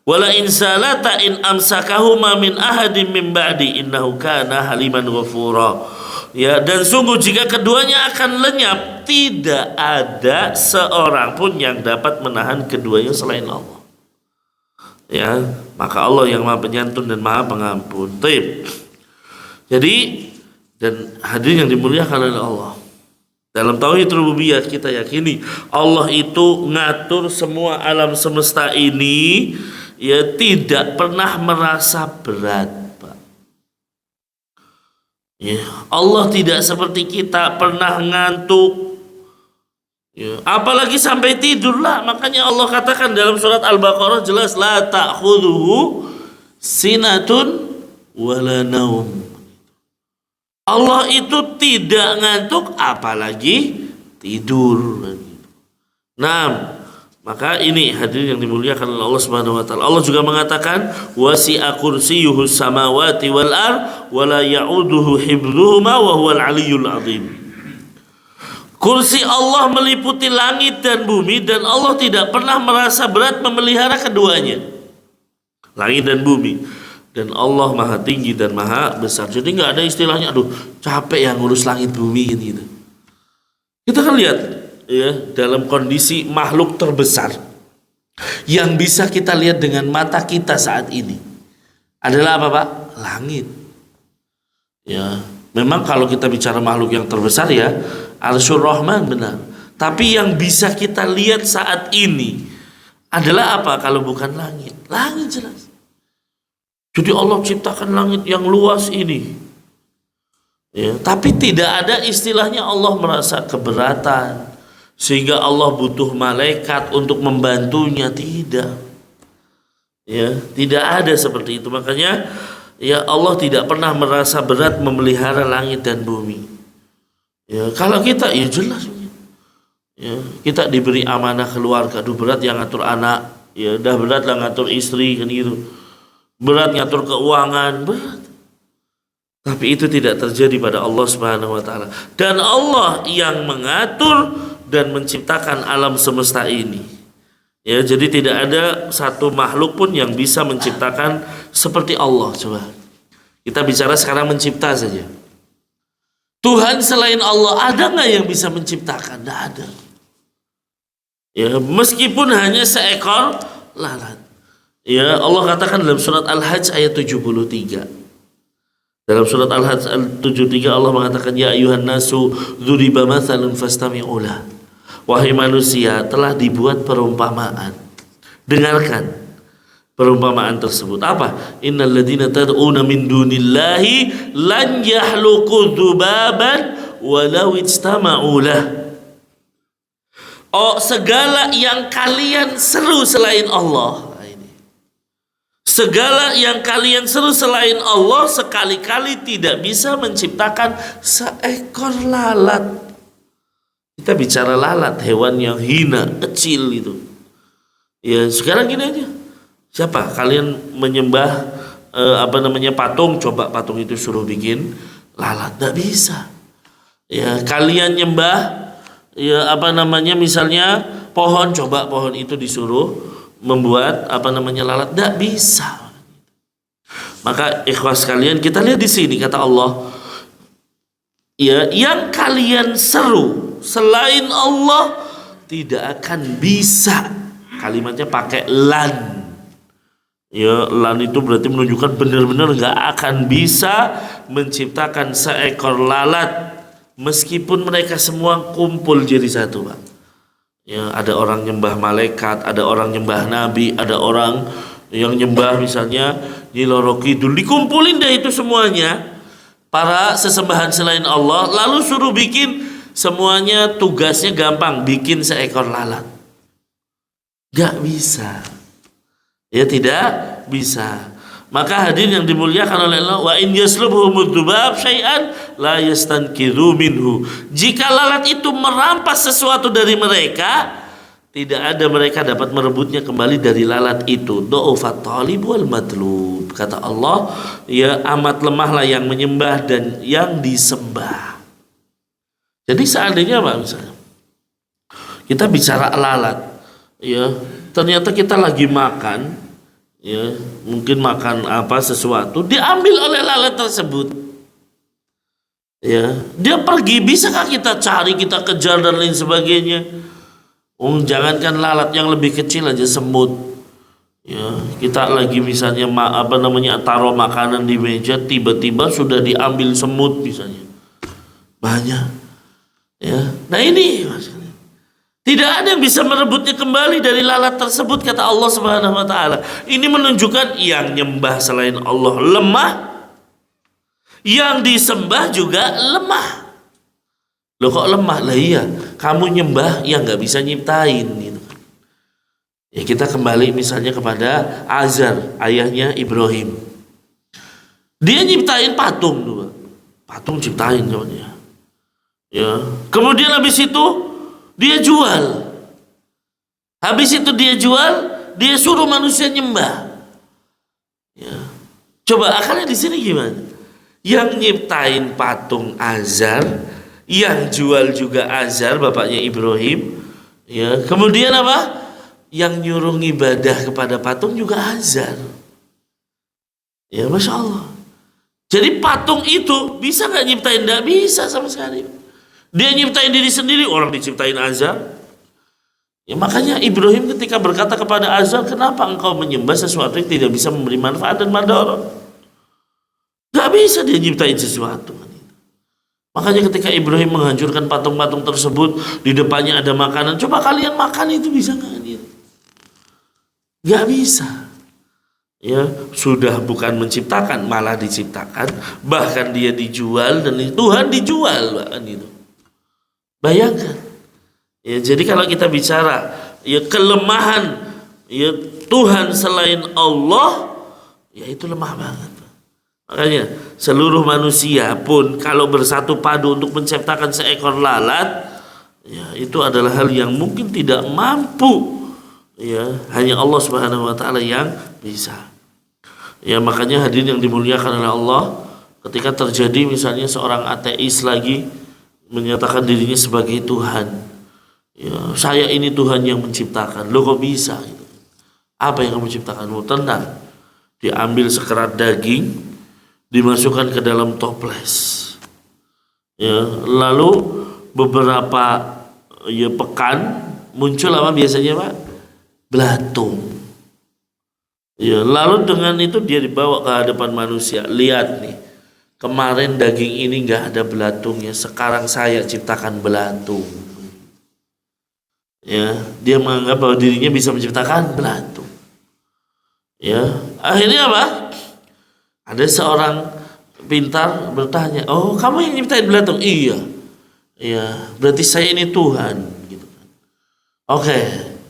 Wala in salata in amsakahuma min ahadin min ba'di innahu kana haliman ghafura. Ya, dan sungguh jika keduanya akan lenyap, tidak ada seorang pun yang dapat menahan keduanya selain Allah. Ya, maka Allah yang Maha Penyantun dan Maha Pengampun. Taib. Jadi dan hadirin yang dimuliakan oleh Allah. Dalam tauhid rububiyah kita yakini Allah itu ngatur semua alam semesta ini, ya tidak pernah merasa berat, Pak. Ya, Allah tidak seperti kita pernah ngantuk. Ya, apalagi sampai tidurlah. Makanya Allah katakan dalam surat Al-Baqarah jelas la ta'khudhuhu sinatun wala naum. Allah itu tidak ngantuk apalagi tidur. Nah, maka ini hadirin yang dimuliakan oleh Allah Subhanahu wa taala. Allah juga mengatakan wasi'a kursiyyuhu samawati wal ard wa la ya'uduhu hibdhuhuma wa huwal 'aliyyul 'azim. Kursi Allah meliputi langit dan bumi dan Allah tidak pernah merasa berat memelihara keduanya. Langit dan bumi. Dan Allah maha tinggi dan maha besar. Jadi nggak ada istilahnya aduh capek yang ngurus langit bumi gitu. Kita kan lihat ya dalam kondisi makhluk terbesar yang bisa kita lihat dengan mata kita saat ini adalah apa, Pak? Langit. Ya, memang kalau kita bicara makhluk yang terbesar ya Arsyur Rahman benar. Tapi yang bisa kita lihat saat ini adalah apa kalau bukan langit? Langit jelas. Jadi Allah ciptakan langit yang luas ini. Ya, tapi tidak ada istilahnya Allah merasa keberatan sehingga Allah butuh malaikat untuk membantunya, tidak. Ya, tidak ada seperti itu. Makanya ya Allah tidak pernah merasa berat memelihara langit dan bumi. Ya, kalau kita ya jelas. Ya, kita diberi amanah keluarga, aduh berat yang ngatur anak, ya udah berat lah ngatur istri kan gitu. Berat ngatur keuangan, berat. Tapi itu tidak terjadi pada Allah Subhanahu wa taala. Dan Allah yang mengatur dan menciptakan alam semesta ini. Ya, jadi tidak ada satu makhluk pun yang bisa menciptakan seperti Allah. Coba kita bicara sekarang mencipta saja. Tuhan selain Allah ada nggak yang bisa menciptakan? Tidak ada. Ya, meskipun hanya seekor lalat. Ya, Allah katakan dalam surat Al-Hajj ayat 73. Dalam surat Al-Hajj 73 Allah mengatakan, ya ayuhan nasu dzuriba matsalun fastami'u lah. Wahai manusia, telah dibuat perumpamaan. Dengarkan perumpamaan tersebut. Apa? Innal ladzina tad'una min dunillahi lan yahluqu dzubaban walau ijtama'u lah. Oh, segala yang kalian seru selain Allah. Segala yang kalian seru selain Allah sekali-kali tidak bisa menciptakan seekor lalat. Kita bicara lalat, hewan yang hina, kecil itu. Ya sekarang gini aja. Siapa kalian menyembah patung? Coba patung itu suruh bikin lalat, tidak bisa. Ya kalian nyembah misalnya pohon, coba pohon itu disuruh membuat lalat, tidak bisa. Maka ikhwas kalian, kita lihat di sini kata Allah, ya yang kalian seru selain Allah tidak akan bisa. Kalimatnya pakai lan. Ya, lan itu berarti menunjukkan benar-benar nggak akan bisa menciptakan seekor lalat meskipun mereka semua kumpul jadi satu, Pak. Ya, ada orang nyembah malaikat, ada orang nyembah nabi, ada orang yang nyembah misalnya Nyi Roro Kidul, dikumpulin deh itu semuanya para sesembahan selain Allah, lalu suruh bikin semuanya, tugasnya gampang, bikin seekor lalat. Gak bisa. Ya tidak bisa. Maka hadirin yang dimuliakan oleh Allah, wa in yaslubhumud dzubab syai'an la yastanqidhu minhu. Jika lalat itu merampas sesuatu dari mereka, tidak ada mereka dapat merebutnya kembali dari lalat itu. Du'ufat talib wal matlub. Kata Allah, ya amat lemahlah yang menyembah dan yang disembah. Jadi seandainya Pak, misalnya kita bicara lalat, ya ternyata kita lagi makan, ya mungkin makan sesuatu, diambil oleh lalat tersebut, ya dia pergi, bisakah kita cari, kita kejar dan lain sebagainya? Jangankan lalat, yang lebih kecil aja semut, ya kita lagi misalnya taruh makanan di meja, tiba-tiba sudah diambil semut misalnya, banyak, ya. Nah ini tidak ada yang bisa merebutnya kembali dari lalat tersebut, kata Allah Subhanahu wa taala. Ini menunjukkan yang nyembah selain Allah lemah, yang disembah juga lemah. Loh kok lemah? Lah iya, kamu nyembah yang nggak bisa nyiptain gitu. Ya kita kembali misalnya kepada Azar, ayahnya Ibrahim. Dia nyiptain patung tuh, patung ciptain namanya. Ya, kemudian habis itu dia jual. Habis itu dia jual, dia suruh manusia nyembah. Ya. Coba akalnya di sini gimana? Yang nyiptain patung Azar, yang jual juga Azar, bapaknya Ibrahim. Ya, kemudian apa? Yang nyuruh ibadah kepada patung juga Azar. Ya, Masya Allah. Jadi patung itu bisa nggak nyiptain? Nggak bisa sama sekali. Dia nyiptain diri sendiri, orang diciptain Azar. Ya, makanya Ibrahim ketika berkata kepada Azar, kenapa engkau menyembah sesuatu yang tidak bisa memberi manfaat dan madarat? Gak bisa dia nyiptain sesuatu. Makanya ketika Ibrahim menghancurkan patung-patung tersebut, di depannya ada makanan, coba kalian makan itu, bisa nggak? Gak bisa. Ya, sudah bukan menciptakan, malah diciptakan, bahkan dia dijual, dan Tuhan dijual bahkan itu. Bayangkan. Ya, jadi kalau kita bicara ya kelemahan ya Tuhan selain Allah, ya itu lemah banget. Makanya seluruh manusia pun kalau bersatu padu untuk menciptakan seekor lalat, ya itu adalah hal yang mungkin tidak mampu. Ya, hanya Allah Subhanahu wa taala yang bisa. Ya, makanya hadirin yang dimuliakan oleh Allah, ketika terjadi misalnya seorang ateis lagi menyatakan dirinya sebagai Tuhan, ya, saya ini Tuhan yang menciptakan. Loh, kok bisa gitu? Apa yang kamu ciptakanmu? Tenang, diambil sekerat daging, dimasukkan ke dalam toples, ya, lalu beberapa ya pekan muncul apa biasanya Pak? Belatung. Ya, lalu dengan itu dia dibawa ke hadapan manusia. Lihat nih, kemarin daging ini nggak ada belatungnya, sekarang saya ciptakan belatung. Ya, dia menganggap bahwa dirinya bisa menciptakan belatung. Ya, akhirnya apa? Ada seorang pintar bertanya, oh kamu yang nyiptain belatung? Iya, iya. Berarti saya ini Tuhan. Gitu. Oke,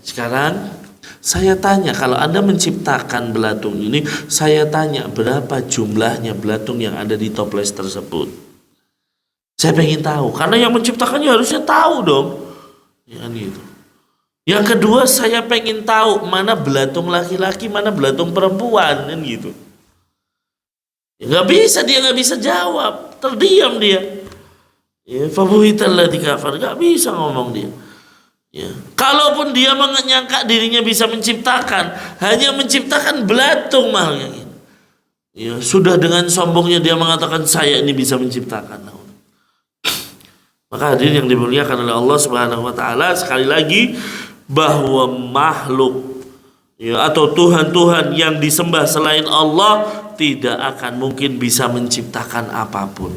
sekarang saya tanya, kalau Anda menciptakan belatung ini, saya tanya berapa jumlahnya belatung yang ada di toples tersebut. Saya pengen tahu, karena yang menciptakannya harusnya tahu dong. Ya gitu. Yang kedua, saya pengen tahu mana belatung laki-laki, mana belatung perempuan, kan gitu. Ya, nggak bisa jawab, terdiam dia. Ya, fabuhital ladzi kafar, nggak bisa ngomong dia. Ya. Kalaupun dia menyangka dirinya bisa menciptakan, hanya menciptakan belatung mahalnya gitu. Ya, sudah dengan sombongnya dia mengatakan saya ini bisa menciptakan. Maka hadirin yang dimuliakan oleh Allah Subhanahu wa taala, sekali lagi bahwa makhluk ya atau Tuhan-Tuhan yang disembah selain Allah tidak akan mungkin bisa menciptakan apapun.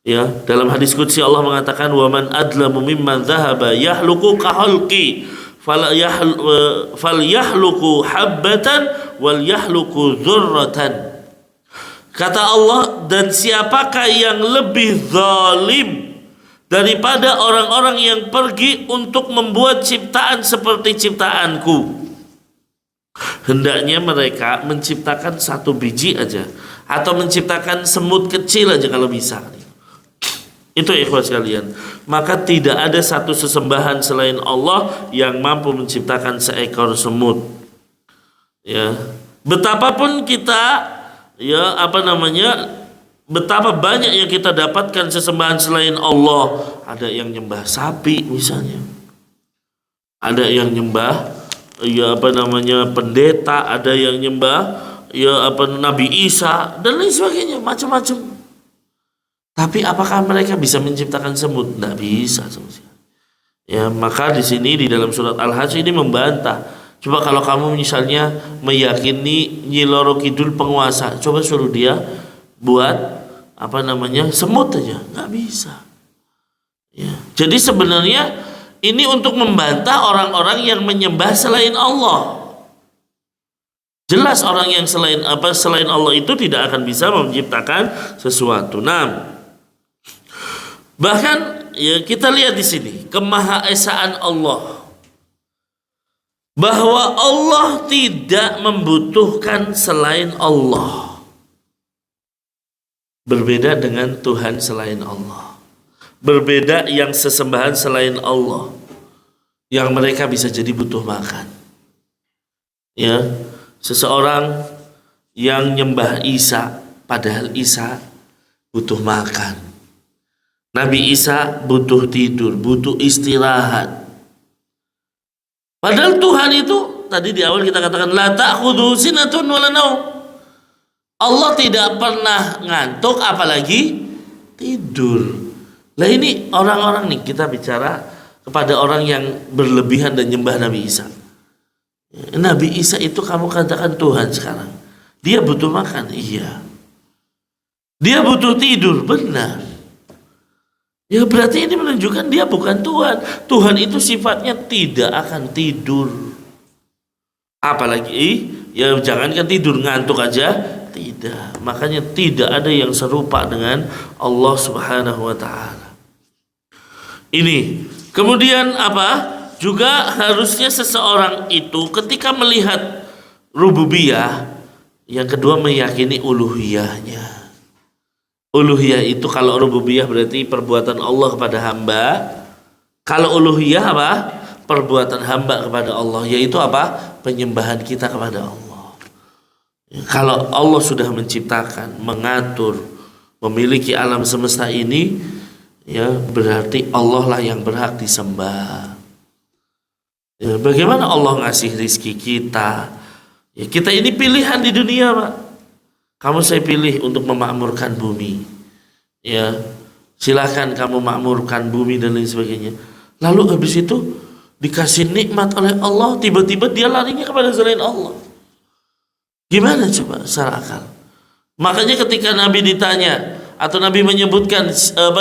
Ya, dalam hadis qudsi Allah mengatakan wa man adlamu mimman dhahaba yahluqu ka halqi falyahluqu habbatan wal yahluqu dzurratan. Kata Allah, dan siapakah yang lebih zalim daripada orang-orang yang pergi untuk membuat ciptaan seperti ciptaanku. Hendaknya mereka menciptakan satu biji aja, atau menciptakan semut kecil aja kalau bisa. Itu ikhwan sekalian. Maka tidak ada satu sesembahan selain Allah yang mampu menciptakan seekor semut. Ya, betapapun kita betapa banyak yang kita dapatkan sesembahan selain Allah. Ada yang nyembah sapi misalnya. Ada yang nyembah pendeta, ada yang nyembah Nabi Isa dan lain sebagainya, macam-macam. Tapi apakah mereka bisa menciptakan semut? Tidak bisa. Ya, maka di sini di dalam surat Al-Hajj ini membantah. Coba kalau kamu misalnya meyakini Nyi Loro Kidul penguasa, coba suruh dia buat semut aja, nggak bisa. Ya. Jadi sebenarnya ini untuk membantah orang-orang yang menyembah selain Allah. Jelas orang yang selain Allah itu tidak akan bisa menciptakan sesuatu. Nah, bahkan ya kita lihat di sini kemahaesaan Allah, bahwa Allah tidak membutuhkan selain Allah. Berbeda dengan Tuhan selain Allah. Berbeda yang sesembahan selain Allah, yang mereka bisa jadi butuh makan. Ya, seseorang yang nyembah Isa, padahal Isa butuh makan. Nabi Isa butuh tidur, butuh istirahat. Padahal Tuhan itu tadi di awal kita katakan la ta'khudhu sinatun wala naum. Allah tidak pernah ngantuk apalagi tidur. Lah ini orang-orang nih, kita bicara kepada orang yang berlebihan dan nyembah Nabi Isa. Nabi Isa itu kamu katakan Tuhan sekarang. Dia butuh makan, iya. Dia butuh tidur, benar. Ya berarti ini menunjukkan dia bukan Tuhan. Tuhan itu sifatnya tidak akan tidur. Apalagi ya jangankan tidur, ngantuk aja tidak. Makanya tidak ada yang serupa dengan Allah Subhanahu wa taala. Ini. Kemudian apa? Juga harusnya seseorang itu ketika melihat rububiyah, yang kedua meyakini uluhiyahnya. Uluhiyah itu kalau rububiyah berarti perbuatan Allah kepada hamba. Kalau uluhiyah apa? Perbuatan hamba kepada Allah, yaitu apa? Penyembahan kita kepada Allah. Kalau Allah sudah menciptakan, mengatur, memiliki alam semesta ini, ya berarti Allah lah yang berhak disembah. Ya, bagaimana Allah ngasih rizki kita? Ya, kita ini pilihan di dunia, Pak. Kamu saya pilih untuk memakmurkan bumi. Ya, silakan kamu makmurkan bumi dan lain sebagainya. Lalu habis itu dikasih nikmat oleh Allah, tiba-tiba dia larinya kepada selain Allah. Gimana coba secara akal? Makanya ketika Nabi ditanya atau Nabi menyebutkan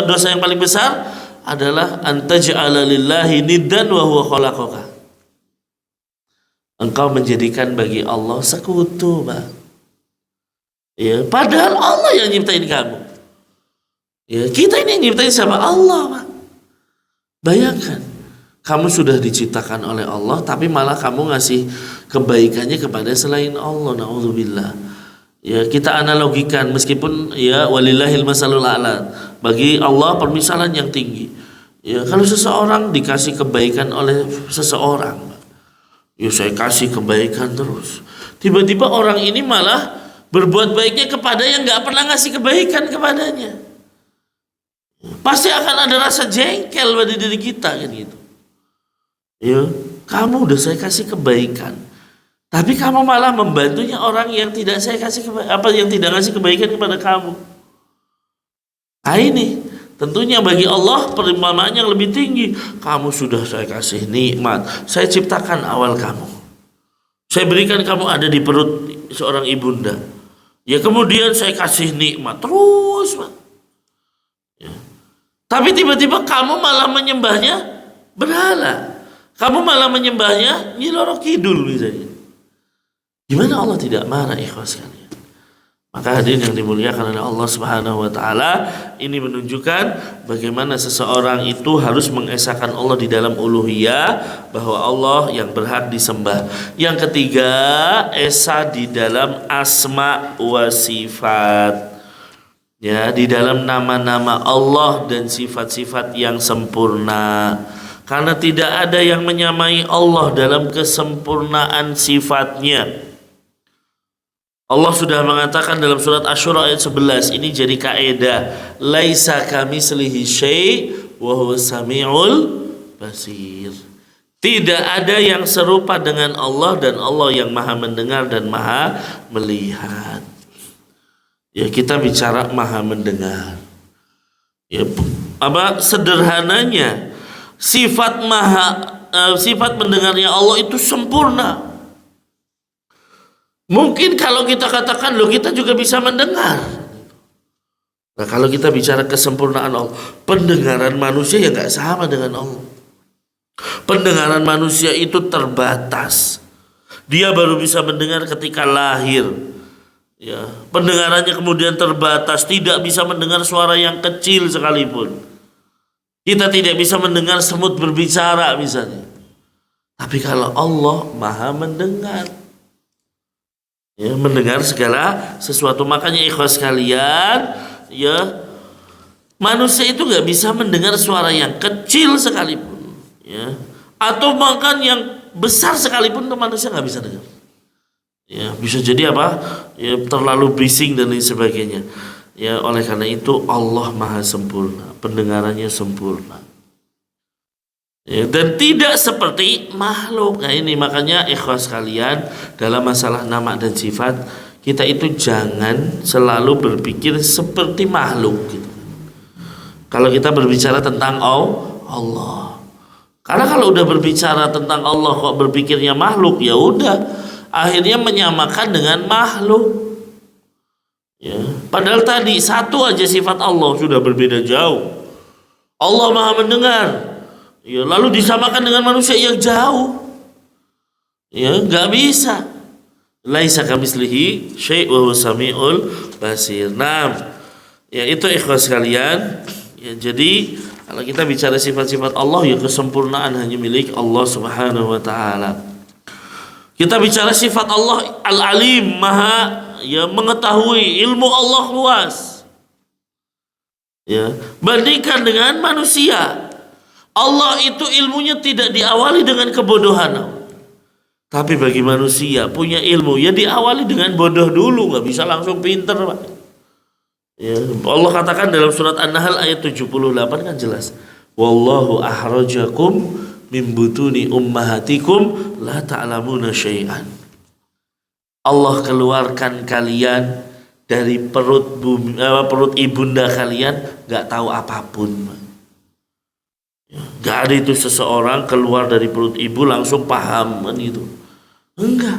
dosa yang paling besar adalah antaj'ala lillahi niddan wa huwa khalaqaka. Engkau menjadikan bagi Allah sekutu, Pak. Ya, padahal Allah yang nyiptain kamu. Ya, kita ini yang nyiptain siapa? Allah, Pak. Bayangkan, kamu sudah diciptakan oleh Allah, tapi malah kamu ngasih kebaikannya kepada selain Allah. Na'udzubillah. Ya, kita analogikan, meskipun ya walillahil masalul a'la, bagi Allah permisalan yang tinggi. Ya, kalau seseorang dikasih kebaikan oleh seseorang, ya saya kasih kebaikan terus. Tiba-tiba orang ini malah berbuat baiknya kepada yang gak pernah ngasih kebaikan kepadanya. Pasti akan ada rasa jengkel pada diri kita kan gitu. Ya, kamu udah saya kasih kebaikan, tapi kamu malah membantunya orang yang tidak saya kasih yang tidak ngasih kebaikan kepada kamu. Nah ini tentunya bagi Allah perumpamaan yang lebih tinggi. Kamu sudah saya kasih nikmat, saya ciptakan awal kamu, saya berikan kamu ada di perut seorang ibunda. Ya kemudian saya kasih nikmat terus, Pak. Ya. Tapi tiba-tiba kamu malah menyembahnya berhala. Kamu malah menyembahnya Nyi Roro Kidul misalnya. Gimana Allah tidak marah, ikhwas sekalian? Maka hadirin yang dimuliakan oleh Allah Subhanahu wa taala, ini menunjukkan bagaimana seseorang itu harus mengesahkan Allah di dalam uluhiyah, bahwa Allah yang berhak disembah. Yang ketiga, esa di dalam asma wa sifat. Ya, di dalam nama-nama Allah dan sifat-sifat yang sempurna. Karena tidak ada yang menyamai Allah dalam kesempurnaan sifatnya. Allah sudah mengatakan dalam surat Asy-Syura ayat 11, ini jadi kaidah, laisa kamitslihi syai' wa huwas samiul basir. Tidak ada yang serupa dengan Allah, dan Allah yang Maha mendengar dan Maha melihat. Ya, kita bicara Maha mendengar. Ya, apa sederhananya sifat mendengarnya Allah itu sempurna. Mungkin kalau kita katakan, loh kita juga bisa mendengar. Nah kalau kita bicara kesempurnaan Allah, pendengaran manusia ya nggak sama dengan Allah. Pendengaran manusia itu terbatas. Dia baru bisa mendengar ketika lahir. Ya, pendengarannya kemudian terbatas, tidak bisa mendengar suara yang kecil sekalipun. Kita tidak bisa mendengar semut berbicara misalnya. Tapi kalau Allah Maha mendengar. Ya, mendengar segala sesuatu. Makanya ikhwas sekalian, ya manusia itu nggak bisa mendengar suara yang kecil sekalipun, ya, atau bahkan yang besar sekalipun tuh manusia nggak bisa dengar. Ya, bisa jadi apa? Ya, terlalu bising dan lain sebagainya. Ya, oleh karena itu Allah Maha sempurna, pendengarannya sempurna. Ya, dan tidak seperti makhluk. Nah ini makanya ikhwas kalian, dalam masalah nama dan sifat kita itu jangan selalu berpikir seperti makhluk gitu. Kalau kita berbicara tentang Allah, karena kalau udah berbicara tentang Allah kok berpikirnya makhluk, ya udah akhirnya menyamakan dengan makhluk. Ya, padahal tadi satu aja sifat Allah sudah berbeda jauh. Allah Maha mendengar. Ya, lalu disamakan dengan manusia yang jauh. Ya, nggak bisa. Laisa kamitslihi syai' wa huwas samiul basir. Nah, ya itu ikhwas sekalian. Ya, jadi kalau kita bicara sifat-sifat Allah, ya kesempurnaan hanya milik Allah Subhanahu wa taala. Kita bicara sifat Allah Al-Alim, Maha ya mengetahui, ilmu Allah luas. Ya, bandingkan dengan manusia. Allah itu ilmunya tidak diawali dengan kebodohan. Tapi bagi manusia punya ilmu ya diawali dengan bodoh dulu, nggak bisa langsung pinter, Pak. Ya, Allah katakan dalam surat An-Nahl ayat 78 kan jelas. Wallahu ahrajakum min butuni ummahatikum la ta'lamuna syai'an. Allah keluarkan kalian dari perut ibunda kalian nggak tahu apapun. Nggak ada itu seseorang keluar dari perut ibu langsung paham kan gitu. Enggak.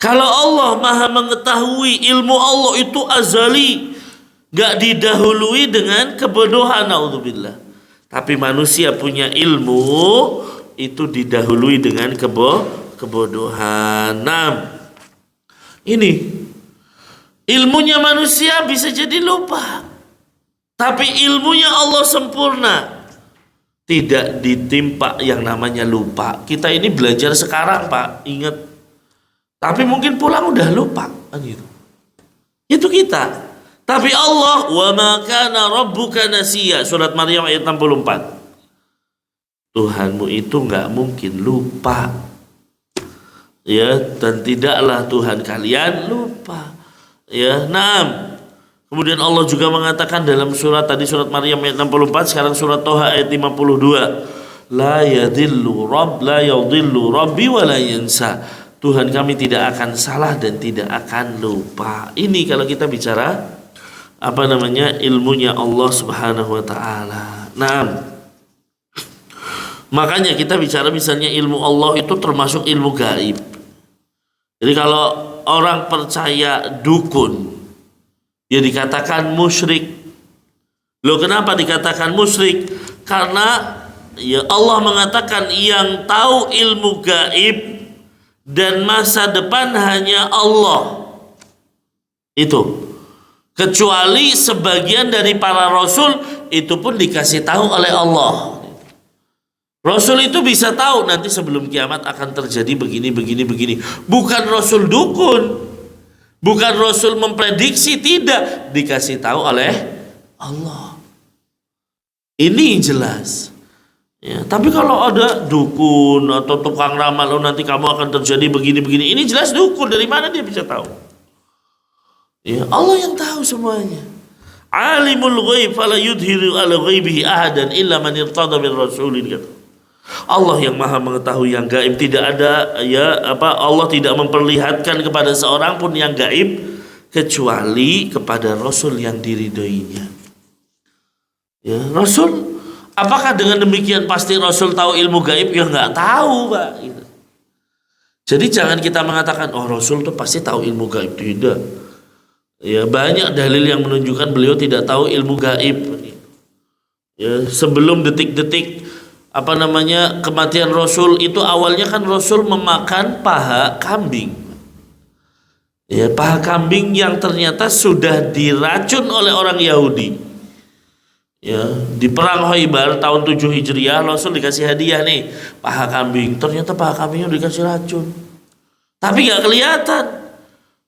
Kalau Allah Maha mengetahui, ilmu Allah itu azali, nggak didahului dengan kebodohan, naudzubillah. Tapi manusia punya ilmu itu didahului dengan kebodohan. Nah, ini ilmunya manusia bisa jadi lupa, tapi ilmunya Allah sempurna, tidak ditimpa yang namanya lupa. Kita ini belajar sekarang, Pak, ingat, tapi mungkin pulang udah lupa kan gitu. Itu kita. Tapi Allah, wa ma kana rabbuka nasiya, surat Maryam ayat 64. Tuhanmu itu nggak mungkin lupa. Ya, dan tidaklah Tuhan kalian lupa. Ya, naam. Kemudian Allah juga mengatakan dalam surat tadi surat Maryam ayat 64, sekarang surat Toha ayat 52. La yadhillu rabbi wa la yansa. Tuhan kami tidak akan salah dan tidak akan lupa. Ini kalau kita bicara ilmunya Allah Subhanahu wa taala. Nah, makanya kita bicara misalnya ilmu Allah itu termasuk ilmu gaib. Jadi kalau orang percaya dukun, dia dikatakan musyrik. Loh, kenapa dikatakan musyrik? Karena ya Allah mengatakan yang tahu ilmu gaib dan masa depan hanya Allah. Itu. Kecuali sebagian dari para rasul itu pun dikasih tahu oleh Allah. Rasul itu bisa tahu nanti sebelum kiamat akan terjadi begini. Bukan rasul dukun, bukan rasul memprediksi, tidak, dikasih tahu oleh Allah. Ini jelas. Ya, tapi kalau ada dukun atau tukang ramal, nanti kamu akan terjadi begini, ini jelas dukun. Dari mana dia bisa tahu? Ya, Allah yang tahu semuanya. Alimul ghaib fala yudhiru ala ghaibihi ahadan illa man irtada min rasulin. Allah yang Maha mengetahui yang gaib, tidak ada Allah tidak memperlihatkan kepada seorang pun yang gaib kecuali kepada rasul yang diridhoinya. Ya, rasul, apakah dengan demikian pasti rasul tahu ilmu gaib? Ya nggak tahu, Pak. Gitu. Jadi jangan kita mengatakan rasul tuh pasti tahu ilmu gaib, tidak. Ya, banyak dalil yang menunjukkan beliau tidak tahu ilmu gaib. Ya, sebelum detik-detik kematian Rasul itu, awalnya kan Rasul memakan paha kambing. Ya, paha kambing yang ternyata sudah diracun oleh orang Yahudi. Ya, di perang Khaybar tahun 7 Hijriah, Rasul dikasih hadiah nih, paha kambing. Ternyata paha kambingnya dikasih racun. Tapi gak kelihatan.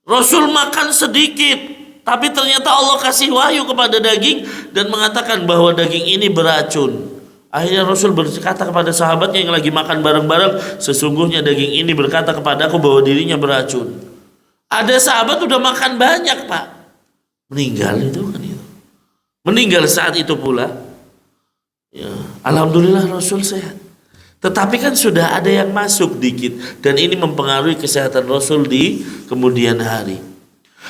Rasul makan sedikit, tapi ternyata Allah kasih wahyu kepada daging dan mengatakan bahwa daging ini beracun. Akhirnya Rasul berkata kepada sahabatnya yang lagi makan bareng-bareng, sesungguhnya daging ini berkata kepadaku bahwa dirinya beracun. Ada sahabat udah makan banyak, Pak, meninggal itu kan itu. Meninggal saat itu pula. Ya, alhamdulillah Rasul sehat. Tetapi kan sudah ada yang masuk dikit, dan ini mempengaruhi kesehatan Rasul di kemudian hari.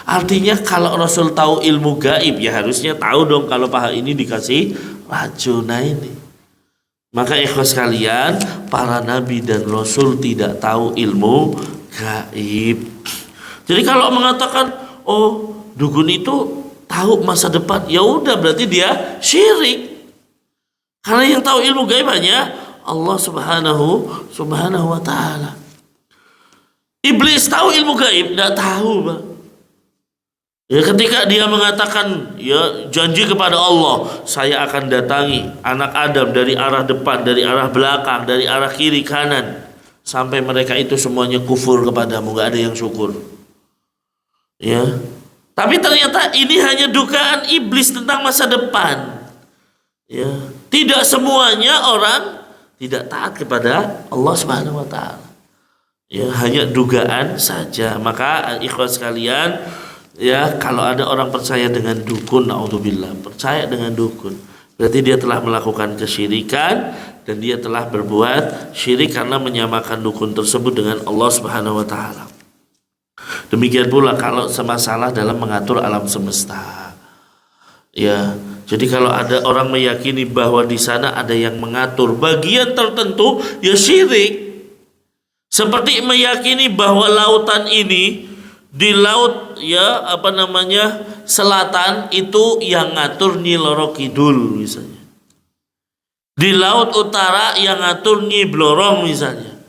Artinya kalau Rasul tahu ilmu gaib, ya harusnya tahu dong kalau paha ini dikasih racun. Nah ini. Maka ikhwas kalian, para nabi dan Rasul tidak tahu ilmu gaib. Jadi kalau mengatakan dukun itu tahu masa depan, ya udah berarti dia syirik. Karena yang tahu ilmu gaib hanya Allah subhanahu wa ta'ala. Iblis tahu ilmu gaib? Tidak tahu, Pak. Ya, ketika dia mengatakan, ya janji kepada Allah, saya akan datangi anak Adam dari arah depan, dari arah belakang, dari arah kiri kanan, sampai mereka itu semuanya kufur kepadamu, gak ada yang syukur. Ya, tapi ternyata ini hanya dugaan iblis tentang masa depan. Ya, tidak semuanya orang tidak taat kepada Allah Subhanahu wa taala. Ya, hanya dugaan saja. Maka ikhwas sekalian, ya, kalau ada orang percaya dengan dukun, naudzubillah, percaya dengan dukun, berarti dia telah melakukan kesyirikan dan dia telah berbuat syirik karena menyamakan dukun tersebut dengan Allah Subhanahu wa taala. Demikian pula kalau semasalah dalam mengatur alam semesta. Ya, jadi kalau ada orang meyakini bahwa di sana ada yang mengatur bagian tertentu, ya syirik. Seperti meyakini bahwa lautan ini di laut selatan itu yang ngatur Nyi Loro Kidul misalnya. Di laut utara yang ngatur Nyi Blorong misalnya.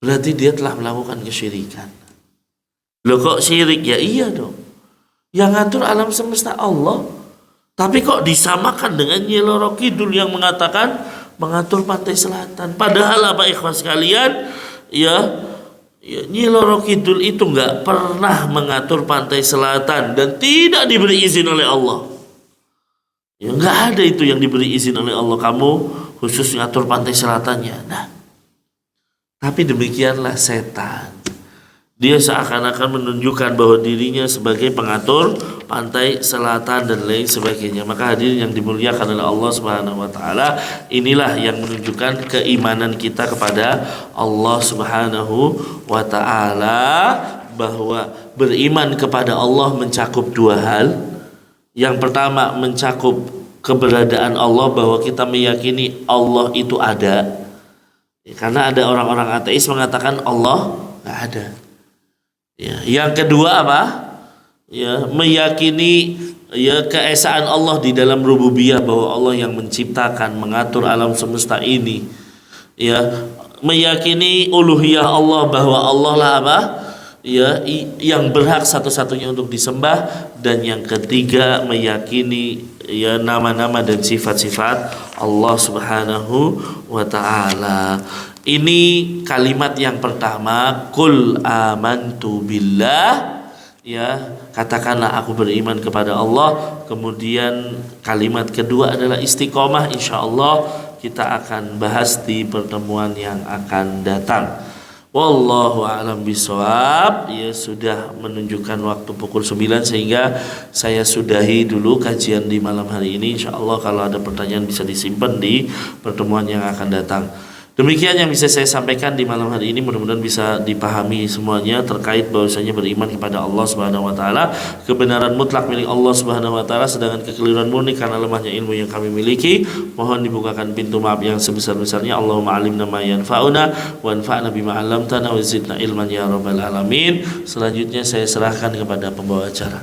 Berarti dia telah melakukan kesyirikan. Loh kok syirik? Ya iya dong. Yang ngatur alam semesta Allah. Tapi kok disamakan dengan Nyi Loro Kidul yang mengatakan mengatur pantai selatan. Padahal apa ikhwas sekalian? Ya, Nyi Loro Kidul itu nggak pernah mengatur pantai selatan dan tidak diberi izin oleh Allah. Ya, nggak ada itu yang diberi izin oleh Allah. Kamu khusus ngatur pantai selatannya. Nah, tapi demikianlah setan. Dia seakan-akan menunjukkan bahwa dirinya sebagai pengatur pantai selatan dan lain sebagainya. Maka hadirin yang dimuliakan oleh Allah Subhanahu wa taala, inilah yang menunjukkan keimanan kita kepada Allah Subhanahu wa taala, bahwa beriman kepada Allah mencakup dua hal. Yang pertama mencakup keberadaan Allah, bahwa kita meyakini Allah itu ada. Karena ada orang-orang ateis mengatakan Allah nggak ada. Ya, yang kedua apa? Ya, meyakini keesaan Allah di dalam rububiyah, bahwa Allah yang menciptakan, mengatur alam semesta ini. Ya, meyakini uluhiyah Allah, bahwa Allah lah apa? Ya, yang berhak satu-satunya untuk disembah. Dan yang ketiga meyakini nama-nama dan sifat-sifat Allah Subhanahu wa taala. Ini kalimat yang pertama, qul amantu billah, ya, katakanlah aku beriman kepada Allah. Kemudian kalimat kedua adalah istiqomah. Insyaallah kita akan bahas di pertemuan yang akan datang. Wallahu a'lam bishawab. Ya, sudah menunjukkan waktu pukul 9, sehingga saya sudahi dulu kajian di malam hari ini. Insyaallah kalau ada pertanyaan bisa disimpan di pertemuan yang akan datang. Demikian yang bisa saya sampaikan di malam hari ini, mudah-mudahan bisa dipahami semuanya terkait bahwasanya beriman kepada Allah Subhanahu wa taala, kebenaran mutlak milik Allah Subhanahu wa taala, sedangkan kekeliruan murni karena lemahnya ilmu yang kami miliki. Mohon dibukakan pintu maaf yang sebesar-besarnya. Allahumma alimna ma yanfa'una wa anfa'na bima 'allamtana wa zidna ilman ya rabbal alamin. Selanjutnya saya serahkan kepada pembawa acara.